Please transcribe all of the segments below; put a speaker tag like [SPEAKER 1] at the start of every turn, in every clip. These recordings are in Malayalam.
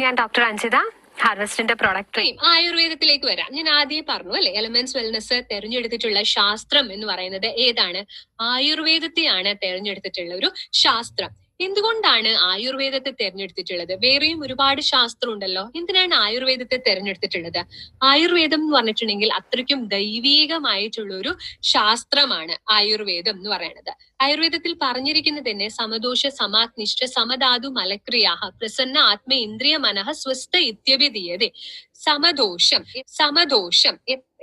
[SPEAKER 1] ഞാൻ ഡോക്ടർ അഞ്ജിത, ഹാർവസ്റ്റിന്റെ പ്രൊഡക്റ്റ്.
[SPEAKER 2] ആയുർവേദത്തിലേക്ക് വരാം. ഞാൻ ആദ്യം പറഞ്ഞു അല്ലെ, എലമെന്റ്സ് വെൽനെസ് തെരഞ്ഞെടുത്തിട്ടുള്ള ശാസ്ത്രം എന്ന് പറയുന്നത് ഏതാണ്? ആയുർവേദത്തെയാണ് തെരഞ്ഞെടുത്തിട്ടുള്ള ഒരു ശാസ്ത്രം. എന്തുകൊണ്ടാണ് ആയുർവേദത്തെ തെരഞ്ഞെടുത്തിട്ടുള്ളത്? വേറെയും ഒരുപാട് ശാസ്ത്രം ഉണ്ടല്ലോ, എന്തിനാണ് ആയുർവേദത്തെ തെരഞ്ഞെടുത്തിട്ടുള്ളത്? ആയുർവേദം എന്ന് പറഞ്ഞിട്ടുണ്ടെങ്കിൽ അത്രയ്ക്കും ദൈവീകമായിട്ടുള്ള ഒരു ശാസ്ത്രമാണ് ആയുർവേദം എന്ന് പറയുന്നത്. ആയുർവേദത്തിൽ പറഞ്ഞിരിക്കുന്നത് തന്നെ സമദോഷ സമാഗ്നിഷ്ഠ സമധാതു മലക്രിയാഹ പ്രസന്ന ആത്മ ഇന്ദ്രിയ മനഃ സ്വസ്ഥ ഇത്യഭിധീയതേ. സമദോഷം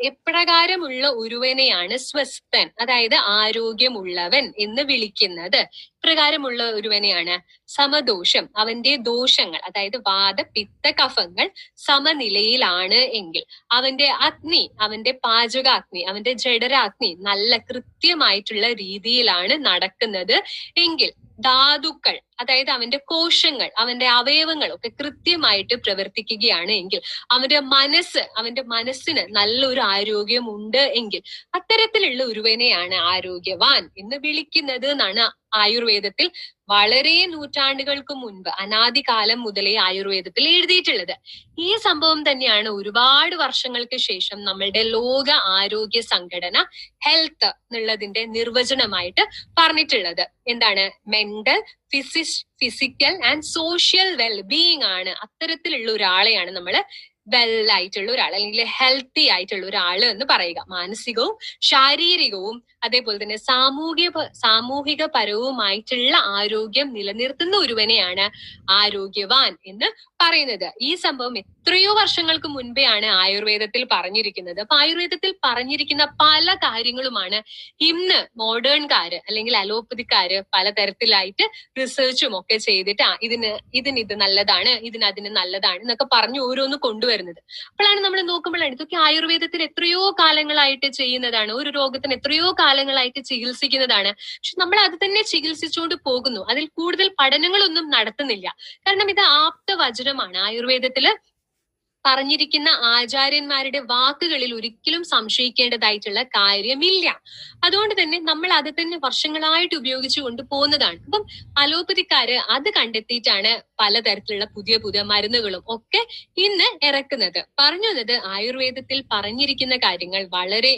[SPEAKER 2] എപ്രകാരമുള്ള ഒരുവനെയാണ് സ്വസ്ഥൻ, അതായത് ആരോഗ്യമുള്ളവൻ എന്ന് വിളിക്കുന്നത്? പ്രകാരമുള്ള ഒരുവനെയാണ് സമദോഷം. അവന്റെ ദോഷങ്ങൾ, അതായത് വാദ പിത്ത കഫങ്ങൾ സമനിലയിലാണ് എങ്കിൽ, അവന്റെ അഗ്നി, അവന്റെ പാചകാഗ്നി, അവന്റെ ജഠരാഗ്നി നല്ല കൃത്യമായിട്ടുള്ള രീതിയിലാണ് നടക്കുന്നത് എങ്കിൽ, ധാതുക്കൾ, അതായത് അവന്റെ കോശങ്ങൾ, അവന്റെ അവയവങ്ങൾ ഒക്കെ കൃത്യമായിട്ട് പ്രവർത്തിക്കുകയാണ് എങ്കിൽ, അവന്റെ മനസ്സിന് നല്ലൊരു ആരോഗ്യം ഉണ്ട് എങ്കിൽ, അത്തരത്തിലുള്ള ഒരുവനെയാണ് ആരോഗ്യവാൻ എന്ന് വിളിക്കുന്നത് എന്നാണ് ആയുർവേദത്തിൽ വളരെ നൂറ്റാണ്ടുകൾക്ക് മുൻപ്, അനാദികാലം മുതലേ ആയുർവേദത്തിൽ എഴുതിയിട്ടുള്ളത്. ഈ സംഭവം തന്നെയാണ് ഒരുപാട് വർഷങ്ങൾക്ക് ശേഷം നമ്മളുടെ ലോക ആരോഗ്യ സംഘടന ഹെൽത്ത് എന്നുള്ളതിന്റെ നിർവചനമായിട്ട് പറഞ്ഞിട്ടുള്ളത്. എന്താണ്? Mental, physical and social wellbeing ആണ്. അത്തരത്തിലുള്ള ഒരാളെയാണ് നമ്മൾ വെൽ ആയിട്ടുള്ള ഒരാൾ, അല്ലെങ്കിൽ ഹെൽത്തി ആയിട്ടുള്ള ഒരാള് എന്ന് പറയുക. മാനസികവും ശാരീരികവും അതേപോലെ തന്നെ സാമൂഹിക പരവുമായിട്ടുള്ള ആരോഗ്യം നിലനിർത്തുന്ന ഒരുവനെയാണ് ആരോഗ്യവാൻ എന്ന് പറയുന്നത്. ഈ സംഭവം എത്രയോ വർഷങ്ങൾക്ക് മുൻപെയാണ് ആയുർവേദത്തിൽ പറഞ്ഞിരിക്കുന്നത്. അപ്പൊ ആയുർവേദത്തിൽ പറഞ്ഞിരിക്കുന്ന പല കാര്യങ്ങളുമാണ് ഇന്ന് മോഡേൺകാര് അല്ലെങ്കിൽ അലോപ്പതിക്കാര് പലതരത്തിലായിട്ട് റിസർച്ചും ഒക്കെ ചെയ്തിട്ട് ഇതിന് ഇത് നല്ലതാണ്, അതിന് നല്ലതാണ് എന്നൊക്കെ പറഞ്ഞു ഓരോന്ന് കൊണ്ടുവരുന്നത്. അപ്പോഴാണ് നമ്മൾ നോക്കുമ്പോഴാണ് ഇതൊക്കെ ആയുർവേദത്തിൽ എത്രയോ കാലങ്ങളായിട്ട് ചെയ്യുന്നതാണ്, ഒരു രോഗത്തിന് എത്രയോ കാലങ്ങളായിട്ട് ചികിത്സിക്കുന്നതാണ്. പക്ഷെ നമ്മൾ അത് തന്നെ ചികിത്സിച്ചുകൊണ്ട് പോകുന്നു, അതിൽ കൂടുതൽ പഠനങ്ങളൊന്നും നടത്തുന്നില്ല. കാരണം ഇത് ആപ്തവചനമാണ്. ആയുർവേദത്തില് പറഞ്ഞിരിക്കുന്ന ആചാര്യന്മാരുടെ വാക്കുകളിൽ ഒരിക്കലും സംശയിക്കേണ്ടതായിട്ടുള്ള കാര്യമില്ല. അതുകൊണ്ട് തന്നെ നമ്മൾ അത് തന്നെ വർഷങ്ങളായിട്ട് ഉപയോഗിച്ചു കൊണ്ട് പോകുന്നതാണ്. അപ്പം അലോപ്പതിക്കാര് അത് കണ്ടെത്തിയിട്ടാണ് പലതരത്തിലുള്ള പുതിയ പുതിയ മരുന്നുകളും ഒക്കെ ഇന്ന് ഇറക്കുന്നത്. പറഞ്ഞു വന്നത്, ആയുർവേദത്തിൽ പറഞ്ഞിരിക്കുന്ന കാര്യങ്ങൾ വളരെ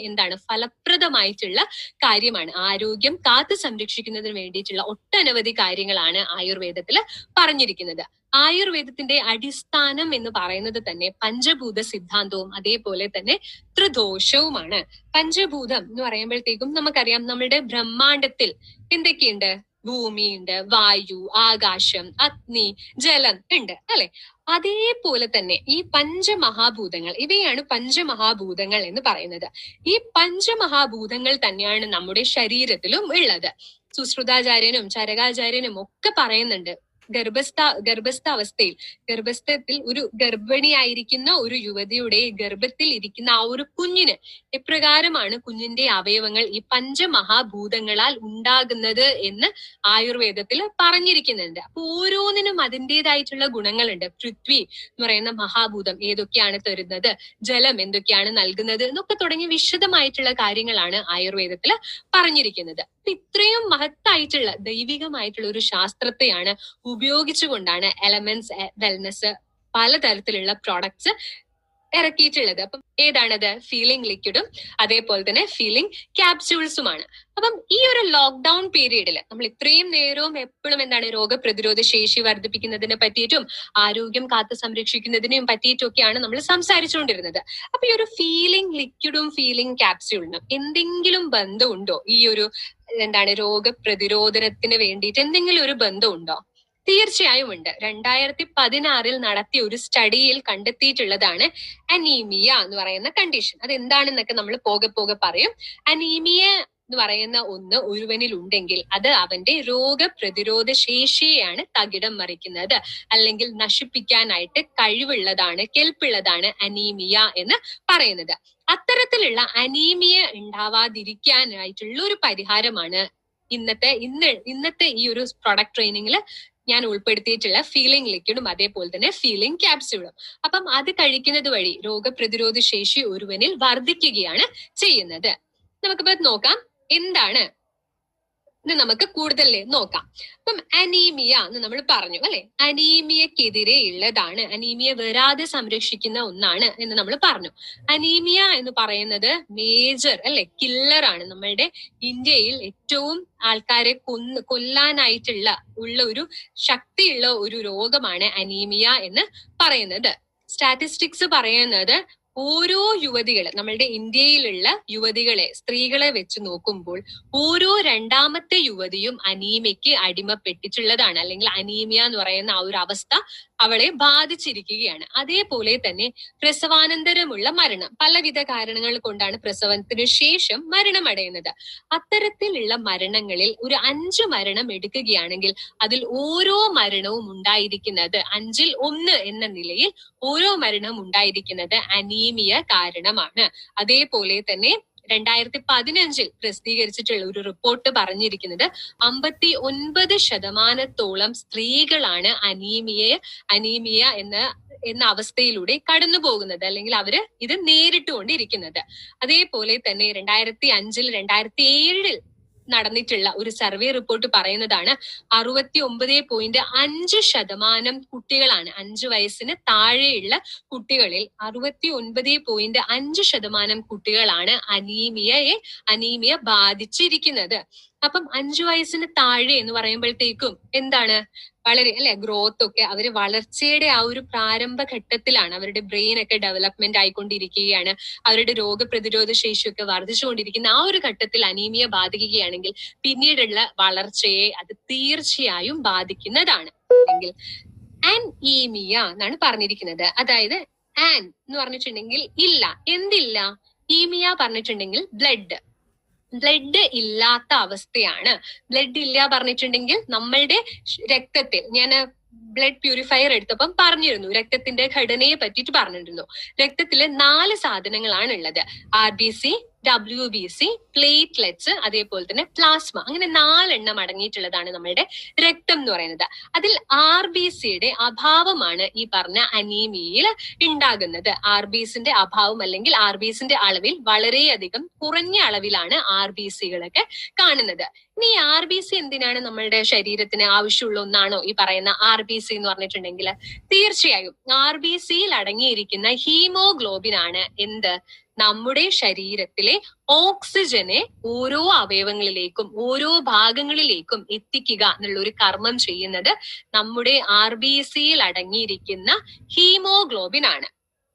[SPEAKER 2] ഫലപ്രദമായിട്ടുള്ള കാര്യമാണ്. ആരോഗ്യം കാത്തു സംരക്ഷിക്കുന്നതിന് വേണ്ടിയിട്ടുള്ള ഒട്ടനവധി കാര്യങ്ങളാണ് ആയുർവേദത്തിൽ പറഞ്ഞിരിക്കുന്നത്. ആയുർവേദത്തിന്റെ അടിസ്ഥാനം എന്ന് പറയുന്നത് തന്നെ പഞ്ചഭൂത സിദ്ധാന്തവും അതേപോലെ തന്നെ ത്രിദോഷവുമാണ്. പഞ്ചഭൂതം എന്ന് പറയുമ്പോഴത്തേക്കും നമുക്കറിയാം, നമ്മുടെ ബ്രഹ്മാണ്ടത്തിൽ എന്തൊക്കെയുണ്ട്? ഭൂമിയുണ്ട്, വായു, ആകാശം, അഗ്നി, ജലം ഉണ്ട് അല്ലെ? അതേപോലെ തന്നെ ഈ പഞ്ചമഹാഭൂതങ്ങൾ, ഇവയാണ് പഞ്ചമഹാഭൂതങ്ങൾ എന്ന് പറയുന്നത്. ഈ പഞ്ചമഹാഭൂതങ്ങൾ തന്നെയാണ് നമ്മുടെ ശരീരത്തിലും ഉള്ളത്. സുശ്രുതാചാര്യനും ചരകാചാര്യനും ഒക്കെ പറയുന്നുണ്ട്, ഗർഭസ്ഥത്തിൽ ഒരു ഗർഭിണിയായിരിക്കുന്ന ഒരു യുവതിയുടെ ഗർഭത്തിൽ ഇരിക്കുന്ന ആ ഒരു കുഞ്ഞിന് എപ്രകാരമാണ് കുഞ്ഞിന്റെ അവയവങ്ങൾ ഈ പഞ്ചമഹാഭൂതങ്ങളാൽ ഉണ്ടാകുന്നത് എന്ന് ആയുർവേദത്തിൽ പറഞ്ഞിരിക്കുന്നുണ്ട്. അപ്പൊ ഓരോന്നിനും അതിൻ്റെതായിട്ടുള്ള ഗുണങ്ങളുണ്ട്. പൃഥ്വി എന്ന് പറയുന്ന മഹാഭൂതം ഏതൊക്കെയാണ് തരുന്നത്, ജലം എന്തൊക്കെയാണ് നൽകുന്നത് എന്നൊക്കെ തുടങ്ങി വിശദമായിട്ടുള്ള കാര്യങ്ങളാണ് ആയുർവേദത്തിൽ പറഞ്ഞിരിക്കുന്നത്. ഇത്രയും മഹത്തായിട്ടുള്ള ദൈവികമായിട്ടുള്ള ഒരു ശാസ്ത്രത്തെയാണ് ഉപയോഗിച്ചുകൊണ്ടാണ് എലമെന്റ്സ് വെൽനെസ് പലതരത്തിലുള്ള പ്രോഡക്ട്സ് ഇറക്കിയിട്ടുള്ളത്. അപ്പം ഏതാണത്? ഫീലിംഗ് ലിക്വിഡും അതേപോലെ തന്നെ ഫീലിംഗ് ക്യാപ്സ്യൂൾസുമാണ്. അപ്പം ഈ ഒരു ലോക്ക്ഡൌൺ പീരീഡിൽ നമ്മൾ ഇത്രയും നേരവും എപ്പോഴും രോഗപ്രതിരോധ ശേഷി വർദ്ധിപ്പിക്കുന്നതിനെ പറ്റിയിട്ടും ആരോഗ്യം കാത്തു സംരക്ഷിക്കുന്നതിനെയും പറ്റിയിട്ടൊക്കെയാണ് നമ്മൾ സംസാരിച്ചുകൊണ്ടിരുന്നത്. അപ്പൊ ഈ ഒരു ഫീലിംഗ് ലിക്വിഡും ഫീലിംഗ് ക്യാപ്സ്യൂളിനും എന്തെങ്കിലും ബന്ധമുണ്ടോ? ഈ ഒരു രോഗപ്രതിരോധത്തിന് വേണ്ടിയിട്ട് എന്തെങ്കിലും ഒരു ബന്ധമുണ്ടോ? തീർച്ചയായും ഉണ്ട്. 2016 നടത്തിയ ഒരു സ്റ്റഡിയിൽ കണ്ടെത്തിയിട്ടുള്ളതാണ് അനീമിയ എന്ന് പറയുന്ന കണ്ടീഷൻ. അത് എന്താണെന്നൊക്കെ നമ്മൾ പോകെ പറയും. അനീമിയ എന്ന് പറയുന്ന ഒന്ന് ഒരുവനിൽ ഉണ്ടെങ്കിൽ അത് അവന്റെ രോഗപ്രതിരോധ ശേഷിയെയാണ് തകിടം മറിക്കുന്നത്, അല്ലെങ്കിൽ നശിപ്പിക്കാനായിട്ട് കഴിവുള്ളതാണ്, കെൽപ്പുള്ളതാണ് അനീമിയ എന്ന് പറയുന്നത്. അത്തരത്തിലുള്ള അനീമിയ ഉണ്ടാവാതിരിക്കാനായിട്ടുള്ള ഒരു പരിഹാരമാണ് ഇന്നത്തെ ഈ ഒരു പ്രൊഡക്റ്റ് ട്രെയിനിങ്ങിൽ ഞാൻ ഉൾപ്പെടുത്തിയിട്ടുള്ള ഫീലിംഗ് ലിക്വിഡും അതേപോലെ തന്നെ ഫീലിംഗ് ക്യാപ്സ്യൂളും. അപ്പം അത് കഴിക്കുന്നത് വഴി രോഗപ്രതിരോധ ശേഷി ഒരുവനിൽ വർദ്ധിക്കുകയാണ് ചെയ്യുന്നത്. നമുക്കിപ്പോ നോക്കാം എന്താണ് ഇത് നമുക്ക് കൂടുതൽ നോക്കാം. അപ്പം അനീമിയ എന്ന് നമ്മൾ പറഞ്ഞു അല്ലെ, അനീമിയക്കെതിരെ ഉള്ളതാണ്, അനീമിയ വരാതെ സംരക്ഷിക്കുന്ന ഒന്നാണ് എന്ന് നമ്മൾ പറഞ്ഞു. അനീമിയ എന്ന് പറയുന്നത് മേജർ അല്ലെ കില്ലറാണ്. നമ്മളുടെ ഇന്ത്യയിൽ ഏറ്റവും ആൾക്കാരെ കൊല്ലാനായിട്ടുള്ള ഒരു ശക്തിയുള്ള ഒരു രോഗമാണ് അനീമിയ എന്ന് പറയുന്നത്. സ്റ്റാറ്റിസ്റ്റിക്സ് പറയുന്നത് ഓരോ യുവതികളെ, നമ്മളുടെ ഇന്ത്യയിലുള്ള യുവതികളെ, സ്ത്രീകളെ വെച്ച് നോക്കുമ്പോൾ ഓരോ രണ്ടാമത്തെ യുവതിയും അനീമിയയ്ക്ക് അടിമപ്പെട്ടിട്ടുള്ളതാണ്, അല്ലെങ്കിൽ അനീമിയ എന്ന് പറയുന്ന ആ ഒരു അവസ്ഥ അവളെ ബാധിച്ചിരിക്കുകയാണ്. അതേപോലെ തന്നെ പ്രസവാനന്തരമുള്ള മരണം, പലവിധ കാരണങ്ങൾ കൊണ്ടാണ് പ്രസവത്തിന് ശേഷം മരണമടയുന്നത്. അത്തരത്തിലുള്ള മരണങ്ങളിൽ ഒരു 5 മരണം എടുക്കുകയാണെങ്കിൽ അതിൽ ഓരോ മരണവും ഉണ്ടായിരിക്കുന്നത് 5ൽ 1 എന്ന നിലയിൽ ഓരോ മരണവും ഉണ്ടായിരിക്കുന്നത് അനീമിയ കാരണമാണ്. അതേപോലെ തന്നെ 2015 പ്രസിദ്ധീകരിച്ചിട്ടുള്ള ഒരു റിപ്പോർട്ട് പറഞ്ഞിരിക്കുന്നത് 59% സ്ത്രീകളാണ് അനീമിയ എന്ന അവസ്ഥയിലൂടെ കടന്നു പോകുന്നത്, അല്ലെങ്കിൽ അവര് ഇത് നേരിട്ടുകൊണ്ടിരിക്കുന്നത്. അതേപോലെ തന്നെ 2005 2007 നടന്നിട്ടുള്ള ഒരു സർവേ റിപ്പോർട്ട് പറയുന്നതാണ് 69.5% കുട്ടികളാണ്, 5 വയസ്സിന് താഴെയുള്ള കുട്ടികളിൽ 69.5% കുട്ടികളാണ് അനീമിയ ബാധിച്ചിരിക്കുന്നത്. അപ്പം 5 വയസ്സിന് താഴെ എന്ന് പറയുമ്പോഴത്തേക്കും എന്താണ്, വളരെ അല്ലെ ഗ്രോത്ത് ഒക്കെ, അവര് വളർച്ചയുടെ ആ ഒരു പ്രാരംഭ ഘട്ടത്തിലാണ്, അവരുടെ ബ്രെയിൻ ഒക്കെ ഡെവലപ്മെന്റ് ആയിക്കൊണ്ടിരിക്കുകയാണ്, അവരുടെ രോഗപ്രതിരോധ ശേഷിയൊക്കെ വർദ്ധിച്ചുകൊണ്ടിരിക്കുന്ന ആ ഒരു ഘട്ടത്തിൽ അനീമിയ ബാധിക്കുകയാണെങ്കിൽ പിന്നീടുള്ള വളർച്ചയെ അത് തീർച്ചയായും ബാധിക്കുന്നതാണ്. അല്ലെങ്കിൽ അനീമിയ എന്നാണ് പറഞ്ഞിരിക്കുന്നത്. അതായത് ആൻ എന്ന് പറഞ്ഞിട്ടുണ്ടെങ്കിൽ ഇല്ല, എന്തില്ല, ഈമിയ പറഞ്ഞിട്ടുണ്ടെങ്കിൽ ബ്ലഡ് ഇല്ലാത്ത അവസ്ഥയാണ്. ബ്ലഡ് ഇല്ല പറഞ്ഞിട്ടുണ്ടെങ്കിൽ നമ്മളുടെ രക്തത്തിൽ, ഞാൻ ബ്ലഡ് പ്യൂരിഫയർ എടുത്തപ്പം പറഞ്ഞിരുന്നു, രക്തത്തിന്റെ ഘടനയെ പറ്റിയിട്ട് പറഞ്ഞിരുന്നു. രക്തത്തില് 4 സാധനങ്ങളാണ് ഉള്ളത്: RBC, WBC, പ്ലേറ്റ്ലെറ്റ്സ്, അതേപോലെ തന്നെ പ്ലാസ്മ. അങ്ങനെ 4 എണ്ണം അടങ്ങിയിട്ടുള്ളതാണ് നമ്മളുടെ രക്തം എന്ന് പറയുന്നത്. അതിൽ RBCയുടെ അഭാവമാണ് ഈ പറഞ്ഞ അനീമിയയിൽ ഉണ്ടാകുന്നത്. RBCന്റെ അഭാവം അല്ലെങ്കിൽ RBCന്റെ അളവിൽ വളരെയധികം കുറഞ്ഞ അളവിലാണ് RBCകളൊക്കെ കാണുന്നത്. ഇനി RBC എന്തിനാണ് നമ്മളുടെ ശരീരത്തിന് ആവശ്യമുള്ള ഒന്നാണോ ഈ പറയുന്ന RBC എന്ന് പറഞ്ഞിട്ടുണ്ടെങ്കിൽ തീർച്ചയായും RBCയിൽ അടങ്ങിയിരിക്കുന്ന ഹീമോഗ്ലോബിൻ ആണ് എന്ത്, നമ്മുടെ ശരീരത്തിലെ ഓക്സിജനെ ഓരോ അവയവങ്ങളിലേക്കും ഓരോ ഭാഗങ്ങളിലേക്കും എത്തിക്കുക എന്നുള്ള ഒരു കർമ്മം ചെയ്യുന്നത് നമ്മുടെ RBCയിൽ അടങ്ങിയിരിക്കുന്ന ഹീമോഗ്ലോബിൻ ആണ്.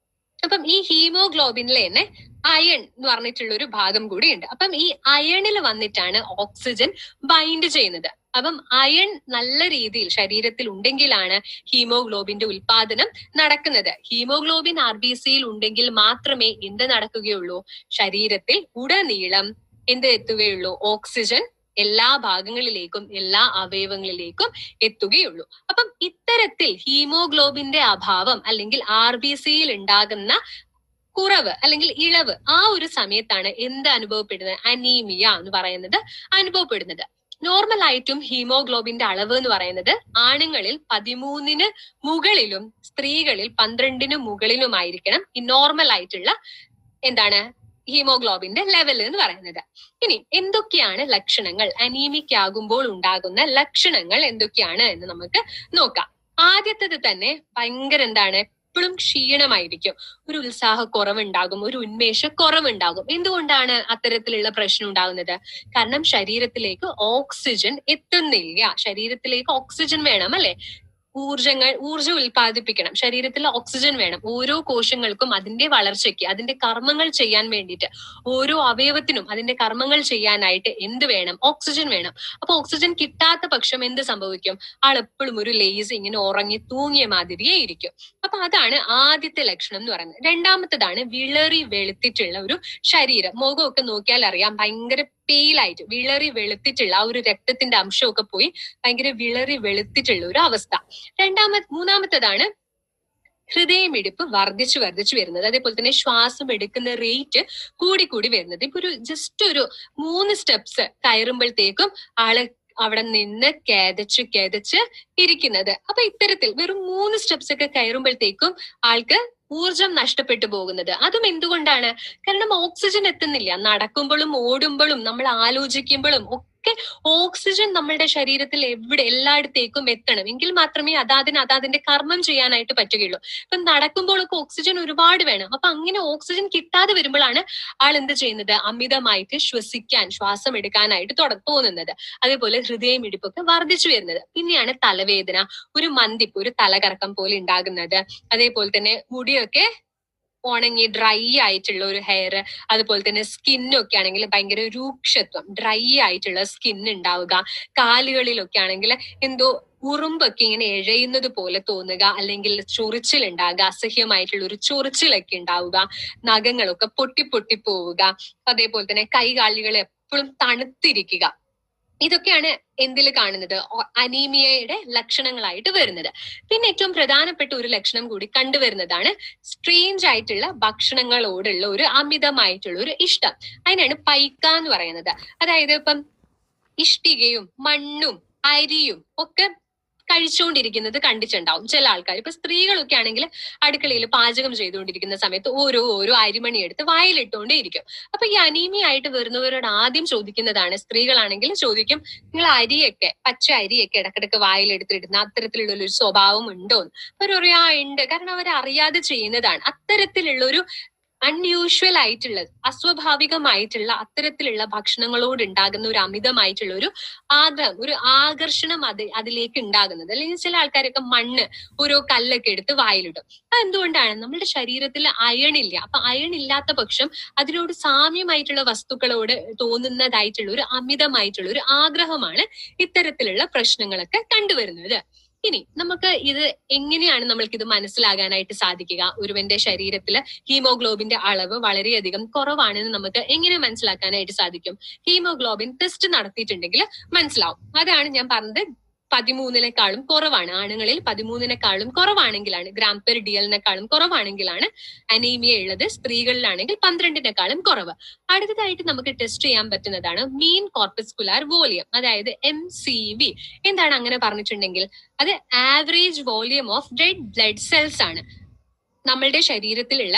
[SPEAKER 2] അപ്പം ഈ ഹീമോഗ്ലോബിനിൽ തന്നെ അയൺ എന്ന് പറഞ്ഞിട്ടുള്ള ഒരു ഭാഗം കൂടി ഉണ്ട്. അപ്പം ഈ അയണിൽ വന്നിട്ടാണ് ഓക്സിജൻ ബൈൻഡ് ചെയ്യുന്നത്. അപ്പം അയൺ നല്ല രീതിയിൽ ശരീരത്തിൽ ഉണ്ടെങ്കിലാണ് ഹീമോഗ്ലോബിന്റെ ഉൽപാദനം നടക്കുന്നത്. ഹീമോഗ്ലോബിൻ RBCയിൽ ഉണ്ടെങ്കിൽ മാത്രമേ എന്ത് നടക്കുകയുള്ളൂ, ശരീരത്തിൽ ഉടനീളം എന്ത് എത്തുകയുള്ളൂ, ഓക്സിജൻ എല്ലാ ഭാഗങ്ങളിലേക്കും എല്ലാ അവയവങ്ങളിലേക്കും എത്തുകയുള്ളൂ. അപ്പം ഇത്തരത്തിൽ ഹീമോഗ്ലോബിന്റെ അഭാവം അല്ലെങ്കിൽ RBCയിൽ ഉണ്ടാകുന്ന കുറവ് അല്ലെങ്കിൽ ഇളവ്, ആ ഒരു സമയത്താണ് എന്ത് അനുഭവപ്പെടുന്നത്, അനീമിയ എന്ന് പറയുന്നത് അനുഭവപ്പെടുന്നത്. നോർമൽ ആയിട്ടും ഹീമോഗ്ലോബിന്റെ അളവ് എന്ന് പറയുന്നത് ആണുങ്ങളിൽ 13 മുകളിലും സ്ത്രീകളിൽ 12 മുകളിലുമായിരിക്കണം ഈ നോർമൽ ആയിട്ടുള്ള എന്താണ് ഹീമോഗ്ലോബിന്റെ ലെവൽ എന്ന് പറയുന്നത്. ഇനി എന്തൊക്കെയാണ് ലക്ഷണങ്ങൾ, അനീമിക് ആകുമ്പോൾ ഉണ്ടാകുന്ന ലക്ഷണങ്ങൾ എന്തൊക്കെയാണ് എന്ന് നമുക്ക് നോക്കാം. ആദ്യത്തേത് തന്നെ ഭയങ്കര എന്താണ്, എപ്പോഴും ക്ഷീണമായിരിക്കും, ഒരു ഉത്സാഹക്കുറവുണ്ടാകും, ഒരു ഉന്മേഷക്കുറവുണ്ടാകും. എന്തുകൊണ്ടാണ് അത്തരത്തിലുള്ള പ്രശ്നം ഉണ്ടാകുന്നത്? കാരണം ശരീരത്തിലേക്ക് ഓക്സിജൻ എത്തുന്നില്ല. ശരീരത്തിലേക്ക് ഓക്സിജൻ വേണം അല്ലെ, ഊർജം ഉൽപ്പാദിപ്പിക്കണം, ശരീരത്തിൽ ഓക്സിജൻ വേണം. ഓരോ കോശങ്ങൾക്കും അതിന്റെ വളർച്ചയ്ക്ക്, അതിന്റെ കർമ്മങ്ങൾ ചെയ്യാൻ വേണ്ടിയിട്ട്, ഓരോ അവയവത്തിനും അതിന്റെ കർമ്മങ്ങൾ ചെയ്യാനായിട്ട് എന്ത് വേണം, ഓക്സിജൻ വേണം. അപ്പൊ ഓക്സിജൻ കിട്ടാത്ത പക്ഷം എന്ത് സംഭവിക്കും, ആൾ എപ്പോഴും ഒരു ലേസ് ഇങ്ങനെ ഉറങ്ങി തൂങ്ങിയ മാതിരിയേ ഇരിക്കും. അപ്പൊ അതാണ് ആദ്യത്തെ ലക്ഷണം എന്ന് പറയുന്നത്. രണ്ടാമത്തേതാണ് വിളറി വെളുത്തിട്ടുള്ള ഒരു ശരീരം. മുഖമൊക്കെ നോക്കിയാൽ അറിയാം ഭയങ്കര പെയിലായിട്ട് വിളറി വെളുത്തിട്ടുള്ള ആ ഒരു രക്തത്തിന്റെ അംശമൊക്കെ പോയി ഭയങ്കര വിളറി വെളുത്തിട്ടുള്ള ഒരു അവസ്ഥ. മൂന്നാമത്തേതാണ് ഹൃദയമിടിപ്പ് വർദ്ധിച്ചു വരുന്നത്. അതേപോലെ തന്നെ ശ്വാസം എടുക്കുന്ന റേറ്റ് കൂടി വരുന്നത്. ഇപ്പൊ ഒരു ജസ്റ്റ് ഒരു 3 സ്റ്റെപ്സ് കയറുമ്പോഴത്തേക്കും ആള് അവിടെ നിന്ന് കേതച്ച് ഇരിക്കുന്നത്. അപ്പൊ ഇത്തരത്തിൽ വെറും 3 സ്റ്റെപ്സ് ഒക്കെ കയറുമ്പോഴത്തേക്കും ആൾക്ക് ഊർജം നഷ്ടപ്പെട്ടു പോകുന്നത്. അതും എന്തുകൊണ്ടാണ്? കാരണം ഓക്സിജൻ എത്തുന്നില്ല. നടക്കുമ്പോഴും ഓടുമ്പോഴും നമ്മൾ ആലോചിക്കുമ്പോഴും ഇതൊക്കെ ഓക്സിജൻ നമ്മളുടെ ശരീരത്തിൽ എല്ലായിടത്തേക്കും എത്തണം എങ്കിൽ മാത്രമേ അതാതിന്റെ കർമ്മം ചെയ്യാനായിട്ട് പറ്റുകയുള്ളൂ. ഇപ്പൊ നടക്കുമ്പോഴൊക്കെ ഓക്സിജൻ ഒരുപാട് വേണം. അപ്പൊ അങ്ങനെ ഓക്സിജൻ കിട്ടാതെ വരുമ്പോഴാണ് ആൾ എന്ത് ചെയ്യുന്നത്, അമിതമായിട്ട് ശ്വാസം എടുക്കാനായിട്ട് തോന്നുന്നത്. അതേപോലെ ഹൃദയമിടിപ്പൊക്കെ വർദ്ധിച്ചു വരുന്നത്. പിന്നെയാണ് തലവേദന, ഒരു മന്തിപ്പ്, ഒരു തലകറക്കം പോലെ ഉണ്ടാകുന്നത്. അതേപോലെ തന്നെ മുടിയൊക്കെ ഉണങ്ങി ഡ്രൈ ആയിട്ടുള്ള ഒരു ഹെയർ, അതുപോലെ തന്നെ സ്കിന്നൊക്കെ ആണെങ്കിൽ ഭയങ്കര രൂക്ഷത്വം, ഡ്രൈ ആയിട്ടുള്ള സ്കിൻ ഉണ്ടാവുക. കാലുകളിലൊക്കെ ആണെങ്കിൽ എന്തോ ഉറുമ്പൊക്കെ ഇങ്ങനെ എഴയുന്നത് പോലെ തോന്നുക, അല്ലെങ്കിൽ ചൊറിച്ചിൽ ഉണ്ടാകുക, അസഹ്യമായിട്ടുള്ള ഒരു ചൊറിച്ചിലൊക്കെ ഉണ്ടാവുക. നഖങ്ങളൊക്കെ പൊട്ടി പൊട്ടി പോവുക. അതേപോലെ തന്നെ കൈകാലുകൾ എപ്പോഴും തണുത്തിരിക്കുക. ഇതൊക്കെയാണ് എന്തിൽ കാണുന്നത്, അനീമിയയുടെ ലക്ഷണങ്ങളായിട്ട് വരുന്നത്. പിന്നെ ഏറ്റവും പ്രധാനപ്പെട്ട ഒരു ലക്ഷണം കൂടി കണ്ടുവരുന്നതാണ് സ്ട്രേഞ്ച് ആയിട്ടുള്ള ഭക്ഷണങ്ങളോടുള്ള ഒരു അമിതമായിട്ടുള്ള ഒരു ഇഷ്ടം. അതിനാണ് പൈക്ക എന്ന് പറയുന്നത്. അതായത് ഇപ്പം ഇഷ്ടികയും മണ്ണും അരിയും ഒക്കെ കഴിച്ചുകൊണ്ടിരിക്കുന്നത് കണ്ടിട്ടുണ്ടാവും ചില ആൾക്കാർ. ഇപ്പൊ സ്ത്രീകളൊക്കെ ആണെങ്കിൽ അടുക്കളയിൽ പാചകം ചെയ്തുകൊണ്ടിരിക്കുന്ന സമയത്ത് ഓരോ അരിമണി എടുത്ത് വായിലിട്ടുകൊണ്ടേ ഇരിക്കും. അപ്പൊ ഈ അനീമിയ ആയിട്ട് വരുന്നവരോട് ആദ്യം ചോദിക്കുന്നതാണ്, സ്ത്രീകളാണെങ്കിൽ ചോദിക്കും, നിങ്ങൾ അരിയൊക്കെ പച്ച അരിയൊക്കെ ഇടക്കിടക്ക് വായിലെടുത്തിടുന്ന അത്തരത്തിലുള്ള ഒരു സ്വഭാവം ഉണ്ടോന്ന്. അവർ പറയാ ഉണ്ട്, കാരണം അവർ അറിയാതെ ചെയ്യുന്നതാണ്. അത്തരത്തിലുള്ള ഒരു അൺയൂഷ്വൽ ആയിട്ടുള്ള, അസ്വാഭാവികമായിട്ടുള്ള അത്തരത്തിലുള്ള ഭക്ഷണങ്ങളോട് ഉണ്ടാകുന്ന ഒരു അമിതമായിട്ടുള്ള ഒരു ആഗ്രഹം, ഒരു ആകർഷണം അതിലേക്ക് ഉണ്ടാകുന്നത്. അല്ലെങ്കിൽ ചില ആൾക്കാരൊക്കെ മണ്ണ്, ഓരോ കല്ലൊക്കെ എടുത്ത് വായിലിടും. അതെന്തുകൊണ്ടാണ്? നമ്മുടെ ശരീരത്തിൽ അയൺ ഇല്ല. അപ്പൊ അയൺ ഇല്ലാത്ത പക്ഷം അതിനോട് സാമ്യമായിട്ടുള്ള വസ്തുക്കളോട് തോന്നുന്നതായിട്ടുള്ള ഒരു അമിതമായിട്ടുള്ള ഒരു ആഗ്രഹമാണ് ഇത്തരത്തിലുള്ള പ്രശ്നങ്ങളൊക്കെ കണ്ടുവരുന്നത്. ഇനി നമുക്ക് ഇത് എങ്ങനെയാണ് നമ്മൾക്ക് ഇത് മനസ്സിലാകാനായിട്ട് സാധിക്കുക? ഒരുവന്റെ ശരീരത്തിൽ ഹീമോഗ്ലോബിന്റെ അളവ് വളരെയധികം കുറവാണെന്ന് നമുക്ക് എങ്ങനെ മനസ്സിലാക്കാനായിട്ട് സാധിക്കും? ഹീമോഗ്ലോബിൻ ടെസ്റ്റ് നടത്തിയിട്ടുണ്ടെങ്കിൽ മനസ്സിലാവും. അതാണ് ഞാൻ പറഞ്ഞത്, 13-നെക്കാളും കുറവാണ്. ആണുങ്ങളിൽ 13-നെക്കാളും കുറവാണെങ്കിലാണ്, ഗ്രാം പെർ ഡിഎലിനെക്കാളും കുറവാണെങ്കിലാണ് അനീമിയ ഉള്ളത്. സ്ത്രീകളിലാണെങ്കിൽ 12-നെക്കാളും കുറവ്. അടുത്തതായിട്ട് നമുക്ക് ടെസ്റ്റ് ചെയ്യാൻ പറ്റുന്നതാണ് മീൻ കോർപ്പസ്കുലാർ വോളിയം, അതായത് MCV. എന്താണ് അങ്ങനെ പറഞ്ഞിട്ടുണ്ടെങ്കിൽ അത് average volume of red blood cells ആണ്. നമ്മളുടെ ശരീരത്തിലുള്ള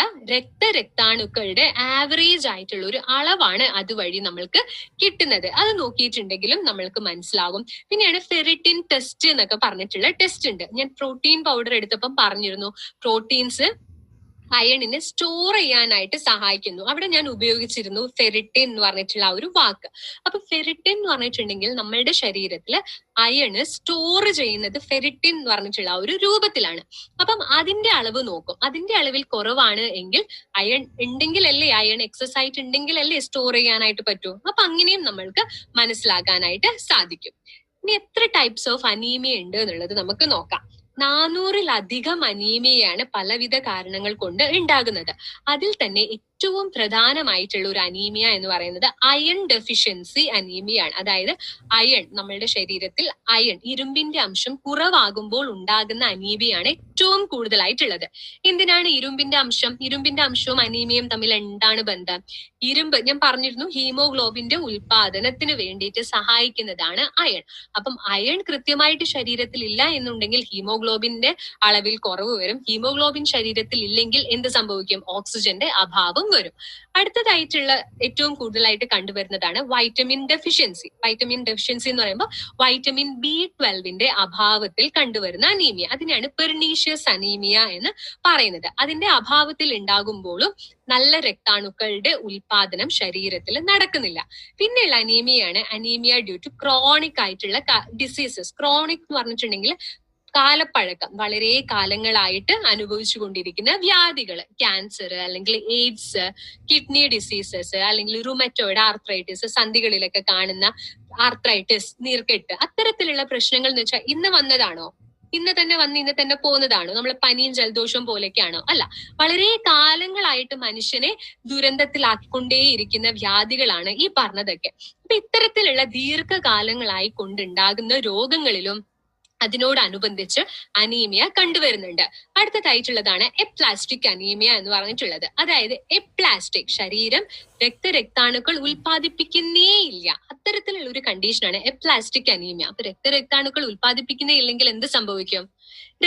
[SPEAKER 2] രക്താണുക്കളുടെ ആവറേജ് ആയിട്ടുള്ള ഒരു അളവാണ് അതുവഴി നമ്മൾക്ക് കിട്ടുന്നത്. അത് നോക്കിയിട്ടുണ്ടെങ്കിലും നമ്മൾക്ക് മനസ്സിലാകും. പിന്നെയാണ് ഫെറിറ്റിൻ ടെസ്റ്റ് എന്നൊക്കെ പറഞ്ഞിട്ടുള്ള ടെസ്റ്റ് ഉണ്ട്. ഞാൻ പ്രോട്ടീൻ പൗഡർ എടുത്തപ്പം പറഞ്ഞിരുന്നു, പ്രോട്ടീൻസ് അയണിനെ സ്റ്റോർ ചെയ്യാനായിട്ട് സഹായിക്കുന്നു. അവിടെ ഞാൻ ഉപയോഗിച്ചിരുന്നു ഫെറിറ്റിൻ എന്ന് പറഞ്ഞിട്ടുള്ള ആ ഒരു വാക്ക്. അപ്പൊ ഫെറിറ്റിൻ എന്ന് പറഞ്ഞിട്ടുണ്ടെങ്കിൽ നമ്മളുടെ ശരീരത്തിൽ അയണ് സ്റ്റോർ ചെയ്യുന്നത് ഫെറിറ്റിൻ എന്ന് പറഞ്ഞിട്ടുള്ള ആ ഒരു രൂപത്തിലാണ്. അപ്പം അതിന്റെ അളവ് നോക്കും. അതിന്റെ അളവിൽ കുറവാണ് എങ്കിൽ, അയൺ ഉണ്ടെങ്കിലല്ലേ, അയൺ എക്സസ് ആയിട്ട് ഉണ്ടെങ്കിലല്ലേ സ്റ്റോർ ചെയ്യാനായിട്ട് പറ്റൂ. അപ്പൊ അങ്ങനെയും നമ്മൾക്ക് മനസ്സിലാക്കാനായിട്ട് സാധിക്കും. ഇനി എത്ര ടൈപ്സ് ഓഫ് അനീമിയ ഉണ്ട് എന്നുള്ളത് നമുക്ക് നോക്കാം. 400-ലധികം അനീമിയയാണ് പലവിധ കാരണങ്ങൾ കൊണ്ട് ഉണ്ടാകുന്നത്. അതിൽ തന്നെ ഏറ്റവും പ്രധാനമായിട്ടുള്ള ഒരു അനീമിയ എന്ന് പറയുന്നത് അയൺ ഡെഫിഷ്യൻസി അനീമിയാണ്. അതായത് അയൺ, നമ്മളുടെ ശരീരത്തിൽ അയൺ, ഇരുമ്പിന്റെ അംശം കുറവാകുമ്പോൾ ഉണ്ടാകുന്ന അനീമിയാണ് ഏറ്റവും കൂടുതലായിട്ടുള്ളത്. എന്തിനാണ് ഇരുമ്പിന്റെ അംശവും അനീമിയയും തമ്മിൽ എന്താണ് ബന്ധം? ഇരുമ്പ്, ഞാൻ പറഞ്ഞിരുന്നു, ഹീമോഗ്ലോബിന്റെ ഉൽപാദനത്തിന് വേണ്ടിയിട്ട് സഹായിക്കുന്നതാണ് അയൺ. അപ്പം അയൺ കൃത്യമായിട്ട് ശരീരത്തിൽ ഇല്ല എന്നുണ്ടെങ്കിൽ ഹീമോഗ്ലോബിന്റെ അളവിൽ കുറവ് വരും. ഹീമോഗ്ലോബിൻ ശരീരത്തിൽ ഇല്ലെങ്കിൽ എന്ത് സംഭവിക്കും? ഓക്സിജന്റെ അഭാവം വരും. അടുത്തതായിട്ടുള്ള ഏറ്റവും കൂടുതലായിട്ട് കണ്ടുവരുന്നതാണ് വൈറ്റമിൻ ഡെഫിഷ്യൻസി. വൈറ്റമിൻ ഡെഫിഷ്യൻസി എന്ന് പറയുമ്പോൾ വൈറ്റമിൻ B12ന്റെ അഭാവത്തിൽ കണ്ടുവരുന്ന അനീമിയ, അതിനെയാണ് പെർനീഷ്യസ് അനീമിയ എന്ന് പറയുന്നത്. അതിന്റെ അഭാവത്തിൽ ഉണ്ടാകുമ്പോഴും നല്ല രക്താണുക്കളുടെ ഉൽപാദനം ശരീരത്തിൽ നടക്കുന്നില്ല. പിന്നെയുള്ള അനീമിയാണ് അനീമിയ ഡ്യൂ ടു ക്രോണിക് ആയിട്ടുള്ള ഡിസീസസ്. ക്രോണിക് എന്ന് പറഞ്ഞിട്ടുണ്ടെങ്കിൽ കാലപ്പഴക്കം, വളരെ കാലങ്ങളായിട്ട് അനുഭവിച്ചു കൊണ്ടിരിക്കുന്ന വ്യാധികൾ, ക്യാൻസർ അല്ലെങ്കിൽ എയ്ഡ്സ്, കിഡ്നി ഡിസീസസ്, അല്ലെങ്കിൽ റുമറ്റോയിഡ് ആർത്രൈറ്റിസ്, സന്ധികളിലൊക്കെ കാണുന്ന ആർത്രൈറ്റിസ്, നീർക്കെട്ട്, അത്തരത്തിലുള്ള പ്രശ്നങ്ങൾ എന്ന് വെച്ചാൽ ഇന്ന് വന്നതാണോ, ഇന്ന് തന്നെ പോകുന്നതാണോ? നമ്മൾ പനിയും ജലദോഷവും പോലെയൊക്കെയാണോ? അല്ല, വളരെ കാലങ്ങളായിട്ട് മനുഷ്യനെ ദുരന്തത്തിലാക്കിക്കൊണ്ടേയിരിക്കുന്ന വ്യാധികളാണ് ഈ പറഞ്ഞതൊക്കെ. അപ്പൊ ഇത്തരത്തിലുള്ള ദീർഘകാലങ്ങളായി കൊണ്ടുണ്ടാകുന്ന രോഗങ്ങളിലും അതിനോടനുബന്ധിച്ച് അനീമിയ കണ്ടുവരുന്നുണ്ട്. അടുത്തതായിട്ടുള്ളതാണ് എപ്ലാസ്റ്റിക് അനീമിയ എന്ന് പറഞ്ഞിട്ടുള്ളത്. അതായത് എപ്ലാസ്റ്റിക്, ശരീരം രക്താണുക്കൾ ഉൽപ്പാദിപ്പിക്കുന്നേ ഇല്ല, അത്തരത്തിലുള്ള ഒരു കണ്ടീഷനാണ് എപ്ലാസ്റ്റിക് അനീമിയ. അപ്പൊ രക്താണുക്കൾ ഉൽപ്പാദിപ്പിക്കുന്നേ ഇല്ലെങ്കിൽ എന്ത് സംഭവിക്കും?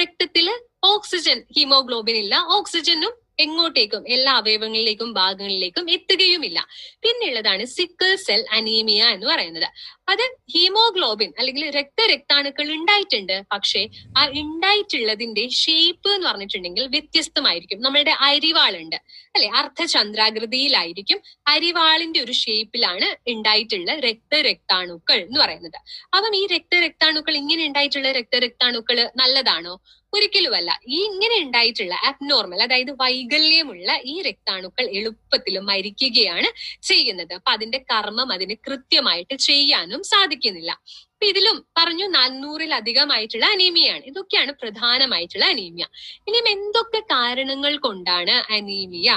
[SPEAKER 2] രക്തത്തില് ഓക്സിജൻ, ഹീമോഗ്ലോബിൻ ഇല്ല, ഓക്സിജനും എങ്ങോട്ടേക്കും എല്ലാ അവയവങ്ങളിലേക്കും ഭാഗങ്ങളിലേക്കും എത്തുകയുമില്ല. പിന്നെയുള്ളതാണ് സിക്കിൾ സെൽ അനീമിയ എന്ന് പറയുന്നത്. അത് ഹീമോഗ്ലോബിൻ അല്ലെങ്കിൽ രക്തരക്താണുക്കൾ ഉണ്ടായിട്ടുണ്ട്, പക്ഷെ ആ ഉണ്ടായിട്ടുള്ളതിന്റെ ഷേപ്പ് എന്ന് പറഞ്ഞിട്ടുണ്ടെങ്കിൽ വ്യത്യസ്തമായിരിക്കും. നമ്മളുടെ അരിവാളുണ്ട് അല്ലെ, അർദ്ധചന്ദ്രാകൃതിയിലായിരിക്കും. അരിവാളിന്റെ ഒരു ഷേപ്പിലാണ് ഉണ്ടായിട്ടുള്ള രക്തരക്താണുക്കൾ എന്ന് പറയുന്നത്. അപ്പം ഈ രക്തരക്താണുക്കൾ ഇങ്ങനെ ഉണ്ടായിട്ടുള്ള രക്തരക്താണുക്കൾ നല്ലതാണോ? ഒരിക്കലുമല്ല. ഈ ഇങ്ങനെ ഉണ്ടായിട്ടുള്ള അബ്നോർമൽ, അതായത് വൈകല്യമുള്ള ഈ രക്താണുക്കൾ എളുപ്പത്തിൽ മരിക്കുകയാണ് ചെയ്യുന്നത്. അപ്പൊ അതിന്റെ കർമ്മം അതിന് കൃത്യമായിട്ട് ചെയ്യാനും സാധിക്കുന്നില്ല. അപ്പൊ ഇതിലും പറഞ്ഞു 400-ലധികമായിട്ടുള്ള അനീമിയാണ്. ഇതൊക്കെയാണ് പ്രധാനമായിട്ടുള്ള അനീമിയ. ഇനിയും എന്തൊക്കെ കാരണങ്ങൾ കൊണ്ടാണ് അനീമിയ,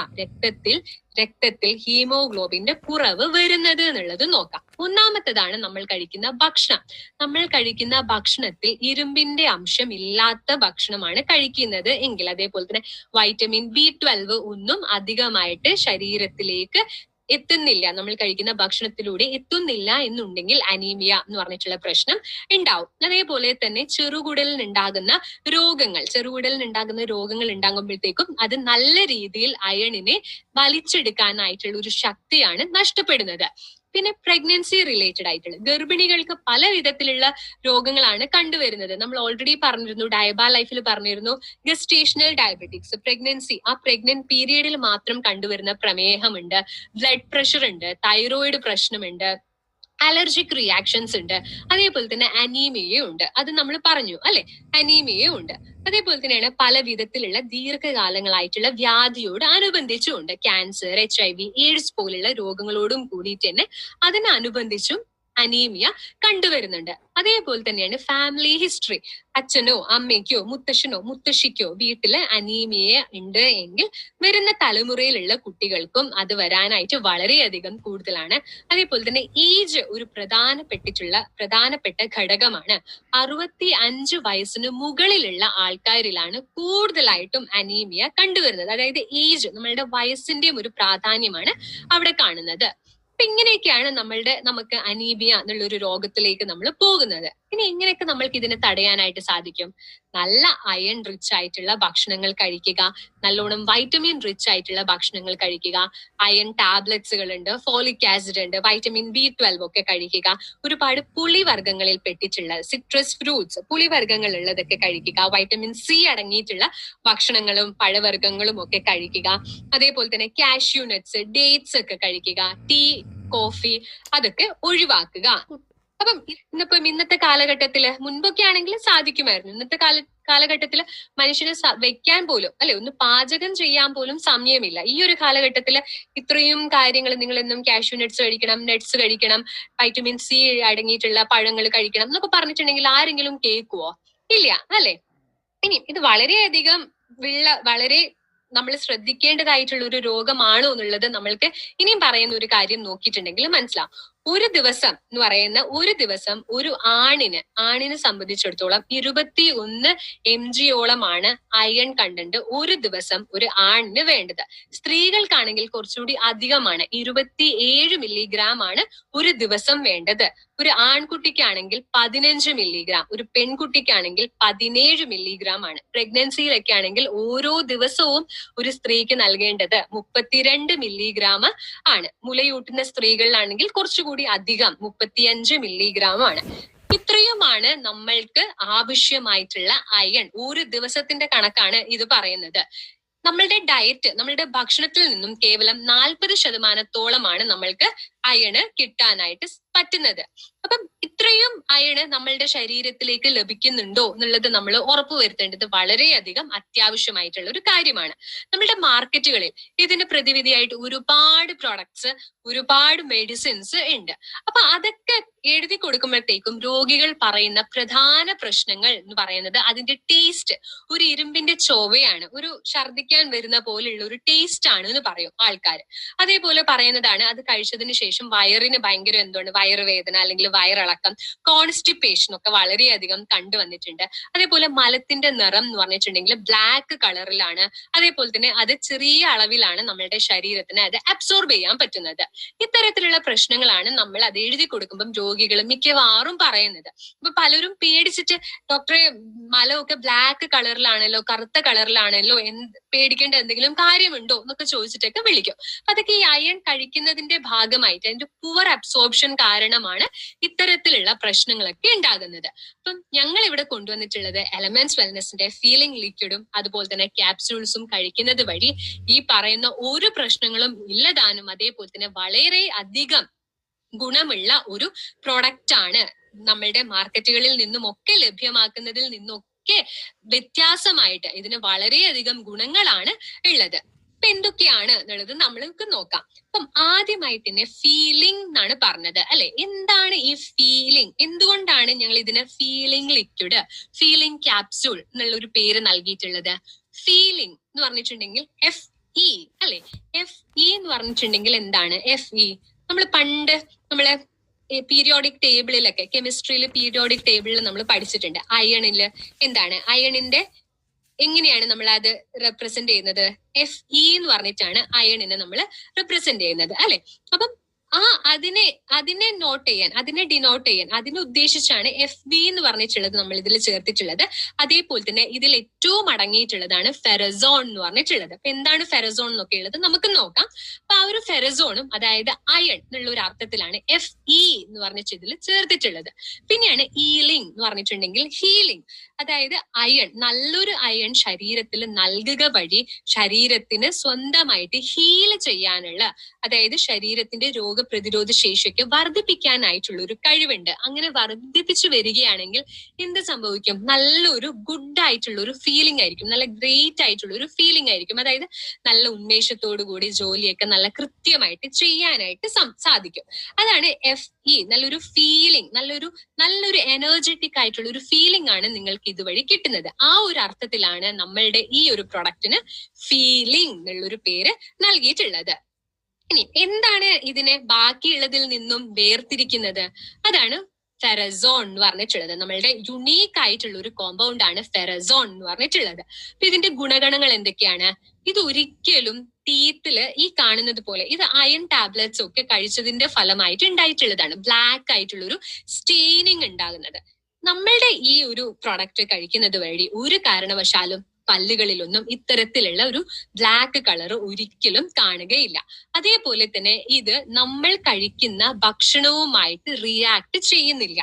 [SPEAKER 2] രക്തത്തിൽ ഹീമോഗ്ലോബിന്റെ കുറവ് വരുന്നത് എന്നുള്ളത് നോക്കാം. ഒന്നാമത്തതാണ് നമ്മൾ കഴിക്കുന്ന ഭക്ഷണം. നമ്മൾ കഴിക്കുന്ന ഭക്ഷണത്തിൽ ഇരുമ്പിന്റെ അംശം ഇല്ലാത്ത ഭക്ഷണമാണ് കഴിക്കുന്നത് എങ്കിൽ, അതേപോലെ തന്നെ വൈറ്റമിൻ B12 ഒന്നും അധികമായിട്ട് ശരീരത്തിലേക്ക് എത്തുന്നില്ല, നമ്മൾ കഴിക്കുന്ന ഭക്ഷണത്തിലൂടെ എത്തുന്നില്ല എന്നുണ്ടെങ്കിൽ അനീമിയ എന്ന് പറഞ്ഞിട്ടുള്ള പ്രശ്നം ഉണ്ടാവും. അതേപോലെ തന്നെ ചെറുകുടലിനുണ്ടാകുന്ന രോഗങ്ങൾ ഉണ്ടാകുമ്പോഴത്തേക്കും അത് നല്ല രീതിയിൽ അയണിനെ വലിച്ചെടുക്കാനായിട്ടുള്ള ഒരു ശക്തിയാണ് നഷ്ടപ്പെടുന്നത്. പിന്നെ പ്രഗ്നൻസി റിലേറ്റഡ് ആയിട്ടുള്ള ഗർഭിണികൾക്ക് പല വിധത്തിലുള്ള രോഗങ്ങളാണ് കണ്ടുവരുന്നത്. നമ്മൾ ഓൾറെഡി പറഞ്ഞിരുന്നു, ഡയബ ലൈഫിൽ പറഞ്ഞിരുന്നു, ഗസ്റ്റേഷണൽ ഡയബറ്റിക്സ്, പ്രഗ്നൻസി, ആ പ്രഗ്നന്റ് പീരിയഡിൽ മാത്രം കണ്ടുവരുന്ന പ്രമേഹമുണ്ട്, ബ്ലഡ് പ്രഷർ ഉണ്ട്, തൈറോയിഡ് പ്രശ്നമുണ്ട്, അലർജിക് റിയാക്ഷൻസ് ഉണ്ട്, അതേപോലെ തന്നെ അനീമിയയും ഉണ്ട്. അത് നമ്മൾ പറഞ്ഞു അല്ലെ, അനീമിയയും ഉണ്ട്. അതേപോലെ തന്നെയാണ് പല വിധത്തിലുള്ള ദീർഘകാലങ്ങളായിട്ടുള്ള വ്യാധിയോട് അനുബന്ധിച്ചും ഉണ്ട്. ക്യാൻസർ, HIV, എയ്ഡ്സ് പോലുള്ള രോഗങ്ങളോടും കൂടിയിട്ട് തന്നെ അതിനനുബന്ധിച്ചും അനീമിയ കണ്ടുവരുന്നുണ്ട്. അതേപോലെ തന്നെയാണ് ഫാമിലി ഹിസ്റ്ററി. അച്ഛനോ അമ്മയ്ക്കോ മുത്തശ്ശനോ മുത്തശ്ശിക്കോ വീട്ടില് അനീമിയ ഉണ്ട് എങ്കിൽ വരുന്ന തലമുറയിലുള്ള കുട്ടികൾക്കും അത് വരാനായിട്ട് വളരെയധികം കൂടുതലാണ്. അതേപോലെ തന്നെ ഏജ് ഒരു പ്രധാനപ്പെട്ട ഘടകമാണ്. 65 വയസ്സിന് മുകളിലുള്ള ആൾക്കാരിലാണ് കൂടുതലായിട്ടും അനീമിയ കണ്ടുവരുന്നത്. അതായത് ഏജ്, നമ്മളുടെ വയസ്സിന്റെയും ഒരു പ്രാധാന്യമാണ് അവിടെ കാണുന്നത്. അപ്പൊ ഇങ്ങനെയൊക്കെയാണ് നമുക്ക് അനീമിയ എന്നുള്ള ഒരു രോഗത്തിലേക്ക് നമ്മൾ പോകുന്നത്. ഇനി എങ്ങനെയൊക്കെ നമ്മൾക്ക് ഇതിനെ തടയാനായിട്ട് സാധിക്കും? നല്ല അയൺ റിച്ച് ആയിട്ടുള്ള ഭക്ഷണങ്ങൾ കഴിക്കുക, നല്ലോണം വൈറ്റമിൻ റിച്ച് ആയിട്ടുള്ള ഭക്ഷണങ്ങൾ കഴിക്കുക, അയൺ ടാബ്ലറ്റ്സുകൾ ഉണ്ട്, ഫോളിക് ആസിഡ് ഉണ്ട്, വൈറ്റമിൻ B12 ഒക്കെ കഴിക്കുക, ഒരുപാട് പുളിവർഗ്ഗങ്ങളിൽ പെട്ടിട്ടുള്ള സിട്രസ് ഫ്രൂട്ട്സ്, പുളിവർഗ്ഗങ്ങൾ ഉള്ളതൊക്കെ കഴിക്കുക, വൈറ്റമിൻ C അടങ്ങിയിട്ടുള്ള ഭക്ഷണങ്ങളും പഴവർഗ്ഗങ്ങളും ഒക്കെ കഴിക്കുക, അതേപോലെ തന്നെ കാഷ്യൂ നട്ട്സ്, ഡേറ്റ്സ് ഒക്കെ കഴിക്കുക, ടീ, കോഫി അതൊക്കെ ഒഴിവാക്കുക. അപ്പം ഇന്നത്തെ കാലഘട്ടത്തില്, മുൻപൊക്കെ ആണെങ്കിൽ സാധിക്കുമായിരുന്നു, ഇന്നത്തെ കാലഘട്ടത്തില് മനുഷ്യന് വെക്കാൻ പോലും ഒന്ന് പാചകം ചെയ്യാൻ പോലും സമയമില്ല. ഈ ഒരു കാലഘട്ടത്തില് ഇത്രയും കാര്യങ്ങൾ, നിങ്ങൾ എന്നും കാഷ്യൂ നട്ട്സ് കഴിക്കണം, നട്ട്സ് കഴിക്കണം, വൈറ്റമിൻ C അടങ്ങിയിട്ടുള്ള പഴങ്ങൾ കഴിക്കണം എന്നൊക്കെ പറഞ്ഞിട്ടുണ്ടെങ്കിൽ ആരെങ്കിലും കേൾക്കുവോ? ഇല്ല അല്ലെ. ഇനി ഇത് വളരെയധികം വളരെ നമ്മൾ ശ്രദ്ധിക്കേണ്ടതായിട്ടുള്ള ഒരു രോഗമാണോ എന്നുള്ളത് നമ്മൾക്ക് ഇനിയും പറയുന്ന ഒരു കാര്യം നോക്കിയിട്ടുണ്ടെങ്കിൽ മനസ്സിലാവും. ഒരു ദിവസം ഒരു ആണിനെ സംബന്ധിച്ചിടത്തോളം 21 mg അയൺ കണ്ടന്റ് ഒരു ദിവസം ഒരു ആണിന് വേണ്ടത്. സ്ത്രീകൾക്കാണെങ്കിൽ കുറച്ചുകൂടി അധികമാണ്, 27 മില്ലിഗ്രാം ആണ് ഒരു ദിവസം വേണ്ടത്. ഒരു ആൺകുട്ടിക്കാണെങ്കിൽ 15 മില്ലിഗ്രാം, ഒരു പെൺകുട്ടിക്കാണെങ്കിൽ 17 മില്ലിഗ്രാം ആണ്. പ്രഗ്നൻസിയിലൊക്കെ ആണെങ്കിൽ ഓരോ ദിവസവും ഒരു സ്ത്രീക്ക് നൽകേണ്ടത് 32 മില്ലിഗ്രാം ആണ്. മുലയൂട്ടുന്ന സ്ത്രീകളിലാണെങ്കിൽ കുറച്ചുകൂടി അധികം 35 മില്ലിഗ്രാം ആണ്. ഇത്രയുമാണ് നമ്മൾക്ക് ആവശ്യമായിട്ടുള്ള അയൺ. ഒരു ദിവസത്തിന്റെ കണക്കാണ് ഇത് പറയുന്നത്. നമ്മളുടെ ഡയറ്റ്, നമ്മളുടെ ഭക്ഷണത്തിൽ നിന്നും കേവലം 40% നമ്മൾക്ക് അയണ് കിട്ടാനായിട്ട് പറ്റുന്നത്. അപ്പം ഇത്രയും അയണ് നമ്മളുടെ ശരീരത്തിലേക്ക് ലഭിക്കുന്നുണ്ടോ എന്നുള്ളത് നമ്മൾ ഉറപ്പുവരുത്തേണ്ടത് വളരെയധികം അത്യാവശ്യമായിട്ടുള്ള ഒരു കാര്യമാണ്. നമ്മളുടെ മാർക്കറ്റുകളിൽ ഇതിന് പ്രതിവിധിയായിട്ട് ഒരുപാട് പ്രോഡക്ട്സ്, ഒരുപാട് മെഡിസിൻസ് ഉണ്ട്. അപ്പൊ അതൊക്കെ എഴുതി കൊടുക്കുമ്പോഴത്തേക്കും രോഗികൾ പറയുന്ന പ്രധാന പ്രശ്നങ്ങൾ എന്ന് പറയുന്നത് അതിന്റെ ടേസ്റ്റ്, ഒരു ഇരുമ്പിന്റെ ചൊവ്വയാണ്, ഒരു ഛർദ്ദിക്കാൻ വരുന്ന പോലെയുള്ള ഒരു ടേസ്റ്റ് ആണ് എന്ന് പറയും ആൾക്കാർ. അതേപോലെ പറയുന്നതാണ് അത് കഴിച്ചതിന് ശേഷം ശേഷം വയറിന് ഭയങ്കര എന്തുകൊണ്ട് വയറുവേദന അല്ലെങ്കിൽ വയറിളക്കം, കോൺസ്റ്റിപ്പേഷൻ ഒക്കെ വളരെയധികം കണ്ടുവന്നിട്ടുണ്ട്. അതേപോലെ മലത്തിന്റെ നിറം എന്ന് പറഞ്ഞിട്ടുണ്ടെങ്കിൽ ബ്ലാക്ക് കളറിലാണ്. അതേപോലെ തന്നെ അത് ചെറിയ അളവിലാണ് നമ്മളുടെ ശരീരത്തിന് അത് അബ്സോർബ് ചെയ്യാൻ പറ്റുന്നത്. ഇത്തരത്തിലുള്ള പ്രശ്നങ്ങളാണ് നമ്മൾ അത് എഴുതി കൊടുക്കുമ്പം രോഗികൾ മിക്കവാറും പറയുന്നത്. അപ്പൊ പലരും പേടിച്ചിട്ട് ഡോക്ടറെ മലമൊക്കെ ബ്ലാക്ക് കളറിലാണല്ലോ, കറുത്ത കളറിലാണല്ലോ, പേടിക്കേണ്ട എന്തെങ്കിലും കാര്യമുണ്ടോ എന്നൊക്കെ ചോദിച്ചിട്ടൊക്കെ വിളിക്കും. അതൊക്കെ ഈ അയൺ കഴിക്കുന്നതിന്റെ ഭാഗമായിട്ട് അതിന്റെ പുവർ അബ്സോർപ്ഷൻ കാരണമാണ് ഇത്തരത്തിലുള്ള പ്രശ്നങ്ങളൊക്കെ ഉണ്ടാകുന്നത്. അപ്പം ഞങ്ങൾ ഇവിടെ കൊണ്ടുവന്നിട്ടുള്ളത് എലമെന്റ്സ് വെൽനെസിന്റെ ഫീലിംഗ് ലിക്വിഡും അതുപോലെ തന്നെ ക്യാപ്സ്യൂൾസും കഴിക്കുന്നത് വഴി ഈ പറയുന്ന ഒരു പ്രശ്നങ്ങളും ഇല്ലതാനും അതേപോലെ തന്നെ വളരെ അധികം ഗുണമുള്ള ഒരു പ്രോഡക്റ്റ് ആണ്. നമ്മളുടെ മാർക്കറ്റുകളിൽ നിന്നും ഒക്കെ ലഭ്യമാക്കുന്നതിൽ നിന്നൊക്കെ വ്യത്യാസമായിട്ട് ഇതിന് വളരെയധികം ഗുണങ്ങളാണ് ഉള്ളത്. അപ്പൊ എന്തൊക്കെയാണ് എന്നുള്ളത് നമ്മൾക്ക് നോക്കാം. അപ്പം ആദ്യമായിട്ട് തന്നെ ഫീലിംഗ് എന്നാണ് പറഞ്ഞത് അല്ലെ. എന്താണ് ഈ ഫീലിംഗ്? എന്തുകൊണ്ടാണ് ഞങ്ങൾ ഇതിന് ഫീലിംഗ് ലിക്വിഡ്, ഫീലിംഗ് ക്യാപ്സ്യൂൾ എന്നുള്ള ഒരു പേര് നൽകിയിട്ടുള്ളത്? ഫീലിംഗ് എന്ന് പറഞ്ഞിട്ടുണ്ടെങ്കിൽ FE അല്ലെ. FE എന്ന് പറഞ്ഞിട്ടുണ്ടെങ്കിൽ എന്താണ് FE? നമ്മൾ പണ്ട് നമ്മളെ പീരിയോഡിക് ടേബിളിലൊക്കെ കെമിസ്ട്രിയിൽ പീരിയോഡിക് ടേബിളിൽ നമ്മൾ പഠിച്ചിട്ടുണ്ട്. അയണില് എന്താണ് അയണിന്റെ എങ്ങനെയാണ് നമ്മൾ അത് റെപ്രസെന്റ് ചെയ്യുന്നത്? FE എന്ന് പറഞ്ഞിട്ടാണ് അയണിനെ നമ്മൾ റെപ്രസെന്റ് ചെയ്യുന്നത് അല്ലെ. അപ്പം അതിനെ നോട്ട് ചെയ്യാൻ, അതിനെ ഡിനോട്ട് ചെയ്യാൻ, അതിനെ ഉദ്ദേശിച്ചാണ് FB എന്ന് പറഞ്ഞിട്ടുള്ളത് നമ്മൾ ഇതിൽ ചേർത്തിട്ടുള്ളത്. അതേപോലെ തന്നെ ഇതിൽ ഏറ്റവും അടങ്ങിയിട്ടുള്ളതാണ് ഫെറസോൺ എന്ന് പറഞ്ഞിട്ടുള്ളത്. അപ്പൊ എന്താണ് ഫെറസോൺ എന്നൊക്കെ ഉള്ളത് നമുക്ക് നോക്കാം. അപ്പൊ ആ ഒരു ഫെറസോണും അതായത് അയൺ എന്നുള്ള ഒരു അർത്ഥത്തിലാണ് FE എന്ന് പറഞ്ഞിട്ട് ഇതിൽ ചേർത്തിട്ടുള്ളത്. പിന്നെയാണ് ഈലിംഗ് എന്ന് പറഞ്ഞിട്ടുണ്ടെങ്കിൽ ഹീലിംഗ്, അതായത് അയൺ, നല്ലൊരു അയൺ ശരീരത്തിൽ നൽകുക വഴി ശരീരത്തിന് സ്വന്തമായിട്ട് ഹീൽ ചെയ്യാനുള്ള, അതായത് ശരീരത്തിന്റെ രോഗപ്രതിരോധ ശേഷിയൊക്കെ വർദ്ധിപ്പിക്കാനായിട്ടുള്ള ഒരു കഴിവുണ്ട്. അങ്ങനെ വർദ്ധിപ്പിച്ചു വരികയാണെങ്കിൽ എന്ത് സംഭവിക്കും? നല്ലൊരു ഗുഡ് ആയിട്ടുള്ള ഒരു ഫീലിംഗ് ആയിരിക്കും, നല്ല ഗ്രേറ്റ് ആയിട്ടുള്ള ഒരു ഫീലിംഗ് ആയിരിക്കും. അതായത് നല്ല ഉന്മേഷത്തോടു കൂടി ജോലിയൊക്കെ നല്ല കൃത്യമായിട്ട് ചെയ്യാനായിട്ട് സാധിക്കും. അതാണ് FE. നല്ലൊരു ഫീലിംഗ്, നല്ലൊരു എനർജറ്റിക് ആയിട്ടുള്ള ഒരു ഫീലിംഗ് ആണ് നിങ്ങൾക്ക് ഇതുവഴി കിട്ടുന്നത്. ആ ഒരു അർത്ഥത്തിലാണ് നമ്മളുടെ ഈ ഒരു പ്രൊഡക്റ്റിന് ഫീലിംഗ് എന്നുള്ളൊരു പേര് നൽകിയിട്ടുള്ളത്. ഇനി എന്താണ് ഇതിനെ ബാക്കിയുള്ളതിൽ നിന്നും വേർതിരിക്കുന്നത്? അതാണ് ഫെറസോൺ എന്ന് പറഞ്ഞിട്ടുള്ളത്. നമ്മളുടെ യുണീക്ക് ആയിട്ടുള്ള ഒരു കോമ്പൗണ്ട് ആണ് ഫെറസോൺ എന്ന് പറഞ്ഞിട്ടുള്ളത്. അപ്പൊ ഇതിന്റെ ഗുണഗണങ്ങൾ എന്തൊക്കെയാണ്? ഇത് ഒരിക്കലും ടീത്തില് ഈ കാണുന്നത് പോലെ ഇത് അയൺ ടാബ്ലറ്റ്സ് ഒക്കെ കഴിച്ചതിന്റെ ഫലമായിട്ട് ഉണ്ടായിട്ടുള്ളതാണ് ബ്ലാക്ക് ആയിട്ടുള്ള ഒരു സ്റ്റെയിനിങ് ഉണ്ടാകുന്നത്. നമ്മളുടെ ഈ ഒരു പ്രൊഡക്റ്റ് കഴിക്കുന്നത് വഴി ഒരു കാരണവശാലും പല്ലുകളിലൊന്നും ഇത്തരത്തിലുള്ള ഒരു ബ്ലാക്ക് കളർ ഒരിക്കലും കാണുകയില്ല. അതേപോലെ തന്നെ ഇത് നമ്മൾ കഴിക്കുന്ന ഭക്ഷണവുമായിട്ട് റിയാക്ട് ചെയ്യുന്നില്ല.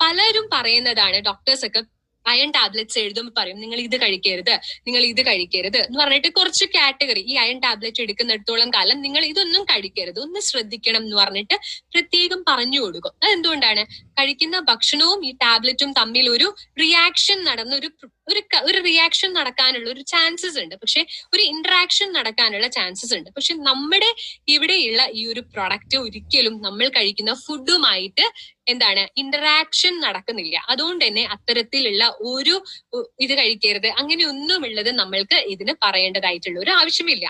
[SPEAKER 2] പലരും പറയുന്നതാണ്, ഡോക്ടേഴ്സ് ഒക്കെ അയൺ ടാബ്ലറ്റ്സ് എഴുതുമ്പോൾ പറയും നിങ്ങൾ ഇത് കഴിക്കരുത്, നിങ്ങൾ ഇത് കഴിക്കരുത് എന്ന് പറഞ്ഞിട്ട് കുറച്ച് കാറ്റഗറി, ഈ അയൺ ടാബ്ലറ്റ് എടുക്കുന്നിടത്തോളം കാലം നിങ്ങൾ ഇതൊന്നും കഴിക്കരുത്, ഒന്ന് ശ്രദ്ധിക്കണം എന്ന് പറഞ്ഞിട്ട് പ്രത്യേകം പറഞ്ഞു കൊടുക്കും. അതെന്തുകൊണ്ടാണ്? കഴിക്കുന്ന ഭക്ഷണവും ഈ ടാബ്ലറ്റും തമ്മിൽ ഒരു റിയാക്ഷൻ നടന്ന ഒരു റിയാക്ഷൻ നടക്കാനുള്ള ഒരു ചാൻസസ് ഉണ്ട്, പക്ഷെ ഒരു ഇന്ററാക്ഷൻ നടക്കാനുള്ള ചാൻസസ് ഉണ്ട്. പക്ഷെ നമ്മുടെ ഇവിടെയുള്ള ഈ ഒരു പ്രൊഡക്റ്റ് ഒരിക്കലും നമ്മൾ കഴിക്കുന്ന ഫുഡുമായിട്ട് എന്താണ് ഇന്ററാക്ഷൻ നടക്കുന്നില്ല. അതുകൊണ്ട് തന്നെ അത്തരത്തിലുള്ള ഒരു ഇത് കഴിക്കരുത് അങ്ങനെയൊന്നുമുള്ളത് നമ്മൾക്ക് ഇതിന് പറയേണ്ടതായിട്ടുള്ള ഒരു ആവശ്യമില്ല.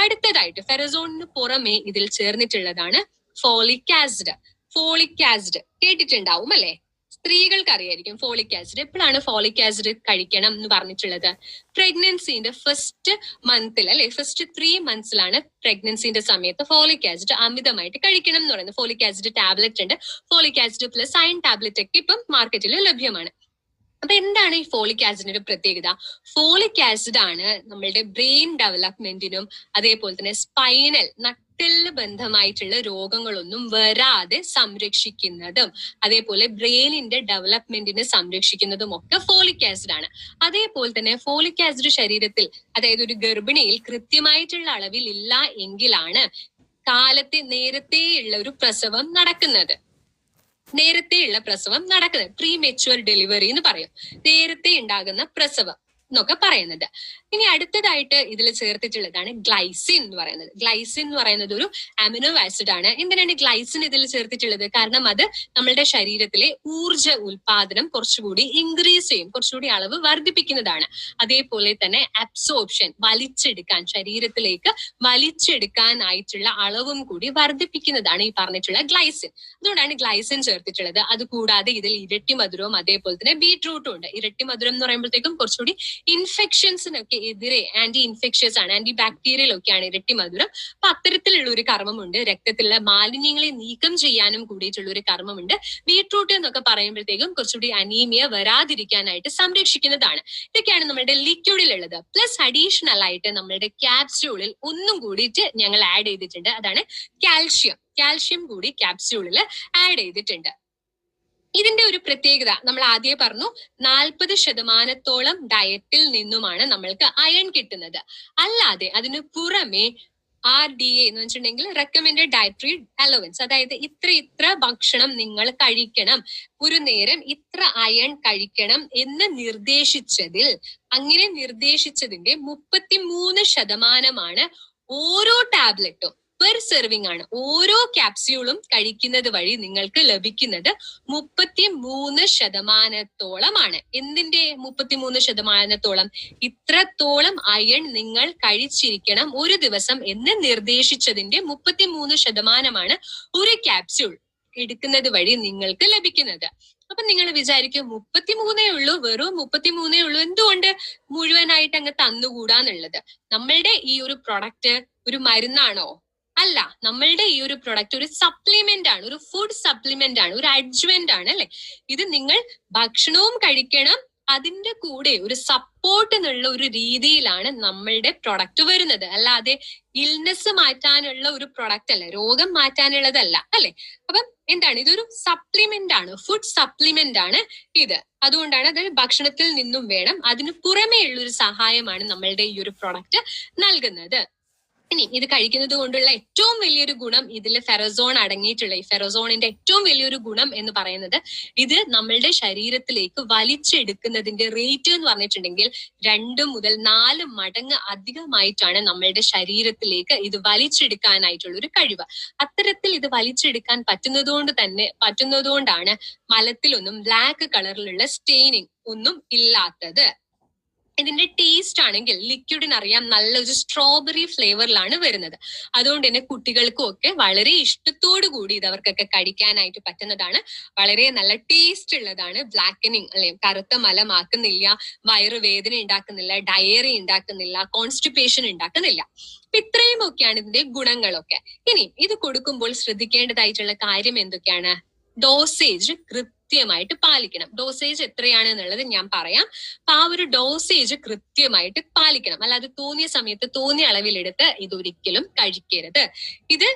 [SPEAKER 2] അടുത്തതായിട്ട് ഫെറസോണിന് പുറമെ ഇതിൽ ചേർന്നിട്ടുള്ളതാണ് ഫോളിക് ആസിഡ്. ഫോളിക് ആസിഡ് കേട്ടിട്ടുണ്ടാവും അല്ലെ? സ്ത്രീകൾക്ക് അറിയായിരിക്കും ഫോളിക് ആസിഡ്. എപ്പോഴാണ് ഫോളിക് ആസിഡ് കഴിക്കണം എന്ന് പറഞ്ഞിട്ടുള്ളത്? പ്രഗ്നൻസിന്റെ ഫസ്റ്റ് മന്തിൽ അല്ലെ, ഫസ്റ്റ് 3 monthsലാണ് പ്രഗ്നൻസിന്റെ സമയത്ത് ഫോളിക് ആസിഡ് അമിതമായിട്ട് കഴിക്കണം എന്ന് പറയുന്നത്. ഫോളിക് ആസിഡ് ടാബ്ലറ്റ് ഉണ്ട്, folic acid plus iron tablet ഒക്കെ ഇപ്പം മാർക്കറ്റിൽ ലഭ്യമാണ്. അപ്പൊ എന്താണ് ഈ ഫോളിക് ആസിഡിന്റെ പ്രത്യേകത? ഫോളിക് ആസിഡ് ആണ് നമ്മളുടെ ബ്രെയിൻ ഡെവലപ്മെന്റിനും അതേപോലെ തന്നെ സ്പൈനൽ നട്ടെല്ല് ബന്ധമായിട്ടുള്ള രോഗങ്ങളൊന്നും വരാതെ സംരക്ഷിക്കുന്നതും അതേപോലെ ബ്രെയിനിന്റെ ഡെവലപ്മെന്റിനെ സംരക്ഷിക്കുന്നതും ഒക്കെ ഫോളിക് ആസിഡ് ആണ്. അതേപോലെ തന്നെ ഫോളിക് ആസിഡ് ശരീരത്തിൽ, അതായത് ഒരു ഗർഭിണിയിൽ കൃത്യമായിട്ടുള്ള അളവിൽ ഇല്ല എങ്കിലാണ് നേരത്തെയുള്ള ഒരു പ്രസവം നടക്കുന്നത്. പ്രീ മെച്യൂർ ഡെലിവറി എന്ന് പറയും. നേരത്തെ ഉണ്ടാകുന്ന പ്രസവം എന്നൊക്കെ പറയുന്നത്. ഇനി അടുത്തതായിട്ട് ഇതിൽ ചേർത്തിട്ടുള്ളതാണ് ഗ്ലൈസിൻ എന്ന് പറയുന്നത്. ഗ്ലൈസിൻ എന്ന് പറയുന്നത് ഒരു അമിനോ ആസിഡ് ആണ്. എന്തിനാണ് ഗ്ലൈസിൻ ഇതിൽ ചേർത്തിട്ടുള്ളത്? കാരണം അത് നമ്മളുടെ ശരീരത്തിലെ ഊർജ ഉൽപാദനം കുറച്ചുകൂടി ഇൻക്രീസ് ചെയ്യും, കുറച്ചുകൂടി അളവ് വർദ്ധിപ്പിക്കുന്നതാണ്. അതേപോലെ തന്നെ അബ്സോർപ്ഷൻ, വലിച്ചെടുക്കാൻ, ശരീരത്തിലേക്ക് വലിച്ചെടുക്കാനായിട്ടുള്ള അളവും കൂടി വർദ്ധിപ്പിക്കുന്നതാണ് ഈ പറഞ്ഞിട്ടുള്ള ഗ്ലൈസിൻ. അതുകൊണ്ടാണ് ഗ്ലൈസിൻ ചേർത്തിട്ടുള്ളത്. അതുകൂടാതെ ഇതിൽ ഇരട്ടി മധുരവും അതേപോലെ തന്നെ ബീട്രൂട്ടും ഉണ്ട്. ഇരട്ടി മധുരം എന്ന് പറയുമ്പോഴത്തേക്കും കുറച്ചുകൂടി ഇൻഫെക്ഷൻസിനൊക്കെ എതിരെ ആന്റി ഇൻഫെക്ഷ്യസ് ആണ്, ആന്റി ബാക്ടീരിയൽ ഒക്കെയാണ് ഇരട്ടി മധുരം. അപ്പൊ അത്തരത്തിലുള്ള ഒരു കർമ്മമുണ്ട്. രക്തത്തിലുള്ള മാലിന്യങ്ങളെ നീക്കം ചെയ്യാനും കൂടിയിട്ടുള്ള ഒരു കർമ്മമുണ്ട്. ബീട്രൂട്ട് എന്നൊക്കെ പറയുമ്പോഴത്തേക്കും കുറച്ചുകൂടി അനീമിയ വരാതിരിക്കാനായിട്ട് സംരക്ഷിക്കുന്നതാണ്. ഇതൊക്കെയാണ് നമ്മുടെ ലിക്വിഡിലുള്ളത്. പ്ലസ് അഡീഷണൽ ആയിട്ട് നമ്മുടെ ക്യാപ്സ്യൂളിൽ ഒന്നും കൂടിയിട്ട് ഞങ്ങൾ ആഡ് ചെയ്തിട്ടുണ്ട്. അതാണ് കാൽഷ്യം കൂടി ക്യാപ്സ്യൂളിൽ ആഡ് ചെയ്തിട്ടുണ്ട്. ഇതിന്റെ ഒരു പ്രത്യേകത നമ്മൾ ആദ്യം പറഞ്ഞു, 40% ഡയറ്റിൽ നിന്നുമാണ് നമ്മൾക്ക് അയൺ കിട്ടുന്നത്. അല്ലാതെ അതിന് പുറമെ RDA എന്ന് വെച്ചിട്ടുണ്ടെങ്കിൽ റെക്കമെൻഡഡ് ഡയറ്ററി അലവൻസ്, അതായത് ഇത്ര ഭക്ഷണം നിങ്ങൾ കഴിക്കണം, ഒരു നേരം ഇത്ര അയൺ കഴിക്കണം എന്ന് അങ്ങനെ നിർദ്ദേശിച്ചതിന്റെ 33% ഓരോ ടാബ്ലറ്റും പെർ സെർവിംഗ് ആണ്. ഓരോ ക്യാപ്സ്യൂളും കഴിക്കുന്നത് വഴി നിങ്ങൾക്ക് ലഭിക്കുന്നത് 33%. എന്തിന്റെ 33%? ഇത്രത്തോളം അയൺ നിങ്ങൾ കഴിച്ചിരിക്കണം ഒരു ദിവസം എന്ന് നിർദ്ദേശിച്ചതിന്റെ 33% ഒരു ക്യാപ്സ്യൂൾ എടുക്കുന്നത് വഴി നിങ്ങൾക്ക് ലഭിക്കുന്നത്. അപ്പൊ നിങ്ങൾ വിചാരിക്കും 33 ഉള്ളൂ, വെറും 33 ഉള്ളൂ, എന്തുകൊണ്ട് മുഴുവനായിട്ട് അങ്ങ് തന്നുകൂടാന്നുള്ളത്. നമ്മളുടെ ഈ ഒരു പ്രൊഡക്റ്റ് ഒരു മരുന്നാണോ? അല്ല. നമ്മളുടെ ഈ ഒരു പ്രൊഡക്റ്റ് ഒരു സപ്ലിമെന്റ് ആണ്, ഒരു ഫുഡ് സപ്ലിമെന്റ് ആണ്, ഒരു അഡ്ജുവന്റ് ആണ്, അല്ലെ? ഇത് നിങ്ങൾ ഭക്ഷണവും കഴിക്കണം, അതിന്റെ കൂടെ ഒരു സപ്പോർട്ട് എന്നുള്ള ഒരു രീതിയിലാണ് നമ്മളുടെ പ്രൊഡക്റ്റ് വരുന്നത്. അല്ലാതെ ഇൽനെസ് മാറ്റാനുള്ള ഒരു പ്രൊഡക്റ്റ് അല്ല, രോഗം മാറ്റാനുള്ളതല്ല, അല്ലെ? അപ്പം എന്താണ്, ഇതൊരു സപ്ലിമെന്റ് ആണ്, ഫുഡ് സപ്ലിമെന്റ് ആണ് ഇത്. അതുകൊണ്ടാണ് അത് ഭക്ഷണത്തിൽ നിന്നും വേണം, അതിന് പുറമേ ഉള്ള ഒരു സഹായമാണ് നമ്മളുടെ ഈ ഒരു പ്രൊഡക്റ്റ് നൽകുന്നത്. ഇനി ഇത് കഴിക്കുന്നത് കൊണ്ടുള്ള ഏറ്റവും വലിയൊരു ഗുണം, ഇതിൽ ഫെറസോൺ അടങ്ങിയിട്ടുള്ള ഈ ഫെറസോണിന്റെ ഏറ്റവും വലിയൊരു ഗുണം എന്ന് പറയുന്നത്, ഇത് നമ്മളുടെ ശരീരത്തിലേക്ക് വലിച്ചെടുക്കുന്നതിന്റെ റേറ്റ് എന്ന് പറഞ്ഞിട്ടുണ്ടെങ്കിൽ 2 മുതൽ 4 മടങ്ങ് അധികമായിട്ടാണ് നമ്മളുടെ ശരീരത്തിലേക്ക് ഇത് വലിച്ചെടുക്കാനായിട്ടുള്ള ഒരു കഴിവ്. അത്തരത്തിൽ ഇത് വലിച്ചെടുക്കാൻ പറ്റുന്നതുകൊണ്ടാണ് മലത്തിലൊന്നും ബ്ലാക്ക് കളറിലുള്ള സ്റ്റെയിനിങ് ഒന്നും ഇല്ലാത്തത്. ഇതിന്റെ ടേസ്റ്റ് ആണെങ്കിൽ ലിക്വിഡിന് അറിയാം, നല്ലൊരു സ്ട്രോബെറി ഫ്ലേവറിലാണ് വരുന്നത്. അതുകൊണ്ട് തന്നെ കുട്ടികൾക്കും ഒക്കെ വളരെ ഇഷ്ടത്തോടു കൂടി ഇത് അവർക്കൊക്കെ കഴിക്കാനായിട്ട് പറ്റുന്നതാണ്. വളരെ നല്ല ടേസ്റ്റ് ഉള്ളതാണ്. ബ്ലാക്കനിങ് അല്ലെ, കറുത്ത മലമാക്കുന്നില്ല, വയറുവേദന ഉണ്ടാക്കുന്നില്ല, ഡയറി ഉണ്ടാക്കുന്നില്ല, കോൺസ്റ്റിപ്പേഷൻ ഉണ്ടാക്കുന്നില്ല. ഇത്രയും ഒക്കെയാണ് ഇതിന്റെ ഗുണങ്ങളൊക്കെ. ഇനി ഇത് കൊടുക്കുമ്പോൾ ശ്രദ്ധിക്കേണ്ടതായിട്ടുള്ള കാര്യം എന്തൊക്കെയാണ്? ഡോസേജ് കൃത്യമായിട്ട് പാലിക്കണം. ഡോസേജ് എത്രയാണ് എന്നുള്ളത് ഞാൻ പറയാം. അപ്പൊ ആ ഒരു ഡോസേജ് കൃത്യമായിട്ട് പാലിക്കണം. അല്ലാതെ തോന്നിയ സമയത്ത് തോന്നിയ അളവിലെടുത്ത് ഇതൊരിക്കലും കഴിക്കരുത്. ഇത്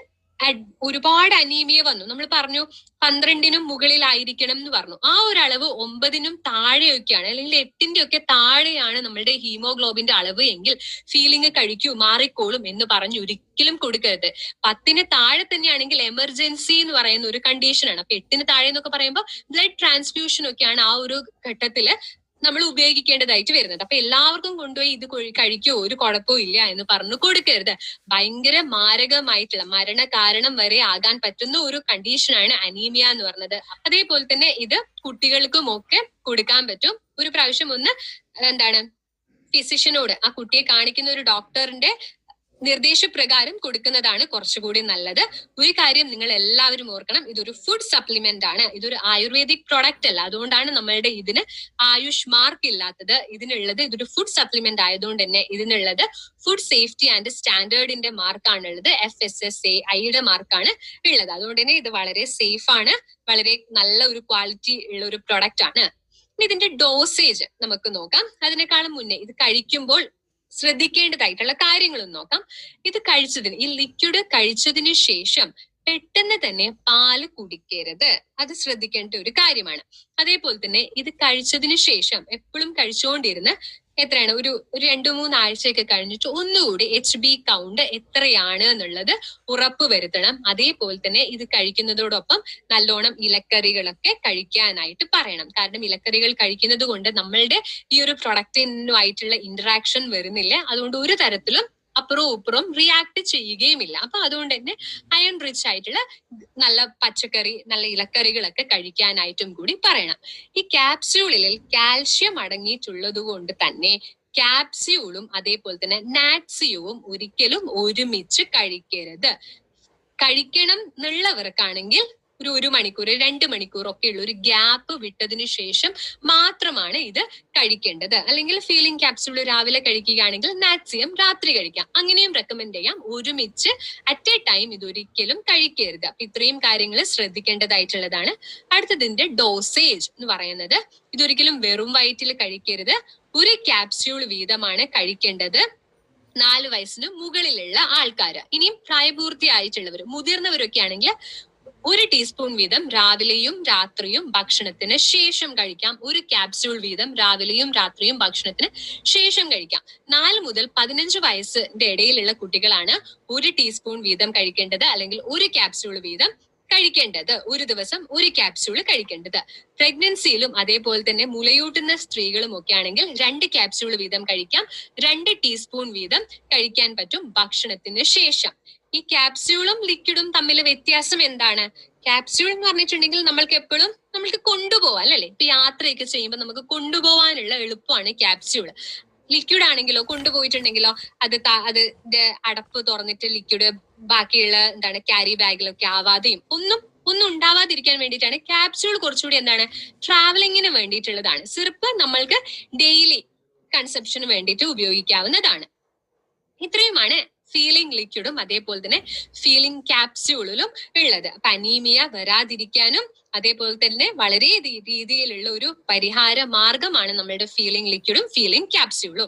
[SPEAKER 2] ഒരുപാട് അനീമിയ വന്നു, നമ്മൾ പറഞ്ഞു 12-നും മുകളിലായിരിക്കണം എന്ന് പറഞ്ഞു. ആ ഒരു അളവ് 9-നും താഴെയൊക്കെയാണ്, അല്ലെങ്കിൽ 8-ന്റെ ഒക്കെ താഴെയാണ് നമ്മളുടെ ഹീമോഗ്ലോബിന്റെ അളവ് എങ്കിൽ ഫീലിംഗ് കഴിക്കൂ, മാറിക്കോളും എന്ന് പറഞ്ഞു ഒരിക്കലും കൊടുക്കരുത്. 10-ന് താഴെ തന്നെയാണെങ്കിൽ എമർജൻസി എന്ന് പറയുന്ന ഒരു കണ്ടീഷനാണ്. അപ്പൊ 8-ന് താഴെ എന്നൊക്കെ പറയുമ്പോൾ ബ്ലഡ് ട്രാൻസ്ഫ്യൂഷൻ ഒക്കെയാണ് ആ ഒരു ഘട്ടത്തില് നമ്മൾ ഉപയോഗിക്കേണ്ടതായിട്ട് വരുന്നത്. അപ്പൊ എല്ലാവർക്കും കൊണ്ടുപോയി ഇത് കഴിക്കോ, ഒരു കുഴപ്പവും ഇല്ല എന്ന് പറഞ്ഞു കൊടുക്കരുത്. ഭയങ്കര മാരകമായിട്ടുള്ള മരണ കാരണം വരെ ആകാൻ പറ്റുന്ന ഒരു കണ്ടീഷനാണ് അനീമിയ എന്ന് പറഞ്ഞത്. അതേപോലെ തന്നെ ഇത് കുട്ടികൾക്കും ഒക്കെ കൊടുക്കാൻ പറ്റും. ഒരു പ്രാവശ്യം ഒന്ന് ഫിസിഷ്യനോട്, ആ കുട്ടിയെ കാണിക്കുന്ന ഒരു ഡോക്ടറിന്റെ നിർദ്ദേശപ്രകാരം കൊടുക്കുന്നതാണ് കുറച്ചുകൂടി നല്ലത്. ഒരു കാര്യം നിങ്ങൾ എല്ലാവരും ഓർക്കണം, ഇതൊരു ഫുഡ് സപ്ലിമെന്റ് ആണ്, ഇതൊരു ആയുർവേദിക് പ്രോഡക്റ്റ് അല്ല. അതുകൊണ്ടാണ് നമ്മളുടെ ഇതിന് ആയുഷ് മാർക്ക് ഇല്ലാത്തത്. ഇതൊരു ഫുഡ് സപ്ലിമെന്റ് ആയതുകൊണ്ട് തന്നെ ഇതിനുള്ളത് ഫുഡ് സേഫ്റ്റി ആൻഡ് സ്റ്റാൻഡേർഡിന്റെ മാർക്കാണുള്ളത്, FSSAIയുടെ മാർക്കാണ് ഉള്ളത്. അതുകൊണ്ട് തന്നെ ഇത് വളരെ സേഫ് ആണ്, വളരെ നല്ല ഒരു ക്വാളിറ്റി ഉള്ള ഒരു പ്രൊഡക്റ്റ് ആണ്. ഇതിന്റെ ഡോസേജ് നമുക്ക് നോക്കാം. അതിനേക്കാളും മുന്നേ ഇത് കഴിക്കുമ്പോൾ ശ്രദ്ധിക്കേണ്ടതായിട്ടുള്ള കാര്യങ്ങളും നോക്കാം. ഈ ലിക്വിഡ് കഴിച്ചതിന് ശേഷം പെട്ടെന്ന് തന്നെ പാല് കുടിക്കരുത്, അത് ശ്രദ്ധിക്കേണ്ട ഒരു കാര്യമാണ്. അതേപോലെ തന്നെ ഇത് കഴിച്ചതിന് ശേഷം എപ്പോഴും കഴിച്ചുകൊണ്ടിരുന്ന് എത്രയാണ് ഒരു 2-3 ആഴ്ചയൊക്കെ കഴിഞ്ഞിട്ട് ഒന്നുകൂടി HB കൗണ്ട് എത്രയാണ് എന്നുള്ളത് ഉറപ്പ് വരുത്തണം. അതേപോലെ തന്നെ ഇത് കഴിക്കുന്നതോടൊപ്പം നല്ലോണം ഇലക്കറികളൊക്കെ കഴിക്കാനായിട്ട് പറയണം. കാരണം ഇലക്കറികൾ കഴിക്കുന്നത് കൊണ്ട് നമ്മളുടെ ഈ ഒരു പ്രൊഡക്റ്റിനുമായിട്ടുള്ള ഇന്ററാക്ഷൻ വരുന്നില്ല. അതുകൊണ്ട് ഒരു തരത്തിലും അപ്പുറവും ഇപ്പുറവും റിയാക്ട് ചെയ്യുകയുമില്ല. അപ്പൊ അതുകൊണ്ട് തന്നെ അയൺ റിച്ച് ആയിട്ടുള്ള നല്ല പച്ചക്കറി, നല്ല ഇലക്കറികളൊക്കെ കഴിക്കാനായിട്ടും കൂടി പറയണം. ഈ ക്യാപ്സ്യൂളിൽ കാൽഷ്യം അടങ്ങിയിട്ടുള്ളത് കൊണ്ട് തന്നെ ക്യാപ്സ്യൂളും അതേപോലെ തന്നെ നാറ്റ്സിയവും ഒരിക്കലും ഒരുമിച്ച് കഴിക്കരുത്. കഴിക്കണം എന്നുള്ളവർക്കാണെങ്കിൽ ഒരു 1 മണിക്കൂർ 2 മണിക്കൂർ ഒക്കെ ഉള്ള ഒരു ഗ്യാപ്പ് വിട്ടതിന് ശേഷം മാത്രമാണ് ഇത് കഴിക്കേണ്ടത്. അല്ലെങ്കിൽ ഫീലിംഗ് ക്യാപ്സ്യൂൾ രാവിലെ കഴിക്കുകയാണെങ്കിൽ നാറ്റ്സിയം രാത്രി കഴിക്കാം. അങ്ങനെയും റെക്കമെൻഡ് ചെയ്യാം. ഒരുമിച്ച് അറ്റ് എ ടൈം ഇതൊരിക്കലും കഴിക്കരുത്. അപ്പൊ ഇത്രയും കാര്യങ്ങൾ ശ്രദ്ധിക്കേണ്ടതായിട്ടുള്ളതാണ്. അടുത്തതിന്റെ ഡോസേജ് എന്ന് പറയുന്നത് ഇതൊരിക്കലും വെറും വയറ്റിൽ കഴിക്കരുത്. 1 ക്യാപ്സ്യൂൾ വീതമാണ് കഴിക്കേണ്ടത് 4 വയസ്സിന് മുകളിലുള്ള ആൾക്കാര്. ഇനിയും പ്രായപൂർത്തിയായിട്ടുള്ളവർ, മുതിർന്നവരൊക്കെ ആണെങ്കിൽ 1 ടീസ്പൂൺ വീതം രാവിലെയും രാത്രിയും ഭക്ഷണത്തിന് ശേഷം കഴിക്കാം. 1 ക്യാപ്സ്യൂൾ വീതം രാവിലെയും രാത്രിയും ഭക്ഷണത്തിന് ശേഷം കഴിക്കാം. 4 മുതൽ 15 വയസ്സിന്റെ ഇടയിലുള്ള കുട്ടികളാണ് 1 ടീസ്പൂൺ വീതം കഴിക്കേണ്ടത്, അല്ലെങ്കിൽ 1 ക്യാപ്സ്യൂൾ വീതം കഴിക്കേണ്ടത്. ഒരു ദിവസം 1 ക്യാപ്സ്യൂൾ കഴിക്കേണ്ടത്. പ്രഗ്നൻസിയിലും അതേപോലെ തന്നെ മുലയൂട്ടുന്ന സ്ത്രീകളും ഒക്കെ ആണെങ്കിൽ 2 ക്യാപ്സ്യൂൾ വീതം കഴിക്കാം. 2 ടീസ്പൂൺ വീതം കഴിക്കാൻ പറ്റും ഭക്ഷണത്തിന് ശേഷം. ഈ ക്യാപ്സ്യൂളും ലിക്വിഡും തമ്മിൽ വ്യത്യാസം എന്താണ്? ക്യാപ്സ്യൂൾ എന്ന് പറഞ്ഞിട്ടുണ്ടെങ്കിൽ നമ്മൾക്ക് എപ്പോഴും നമ്മൾക്ക് കൊണ്ടുപോകാൻ അല്ലേ, ഇപ്പൊ യാത്രയൊക്കെ ചെയ്യുമ്പോൾ നമുക്ക് കൊണ്ടുപോകാനുള്ള എളുപ്പമാണ് ക്യാപ്സ്യൂൾ. ലിക്വിഡ് ആണെങ്കിലോ കൊണ്ടുപോയിട്ടുണ്ടെങ്കിലോ അതിന്റെ അടപ്പ് തുറന്നിട്ട് ലിക്വിഡ് ബാക്കിയുള്ള ക്യാരി ബാഗിലൊക്കെ ആവാതെയും ഒന്നും ഉണ്ടാവാതിരിക്കാൻ വേണ്ടിയിട്ടാണ് ക്യാപ്സ്യൂൾ കുറച്ചുകൂടി ട്രാവലിങ്ങിന് വേണ്ടിയിട്ടുള്ളതാണ്. സിറപ്പ് നമ്മൾക്ക് ഡെയിലി കൺസപ്ഷന് വേണ്ടിയിട്ട് ഉപയോഗിക്കാവുന്നതാണ്. ഇത്രയുമാണ് ഫീലിംഗ് ലിക്വിഡും അതേപോലെ തന്നെ ഫീലിംഗ് ക്യാപ്സ്യൂളിലും ഉള്ളത്. അപ്പൊ അനീമിയ വരാതിരിക്കാനും അതേപോലെ തന്നെ വളരെ രീതിയിലുള്ള ഒരു പരിഹാര മാർഗമാണ് നമ്മളുടെ ഫീലിംഗ് ലിക്വിഡും ഫീലിംഗ് ക്യാപ്സ്യൂളും.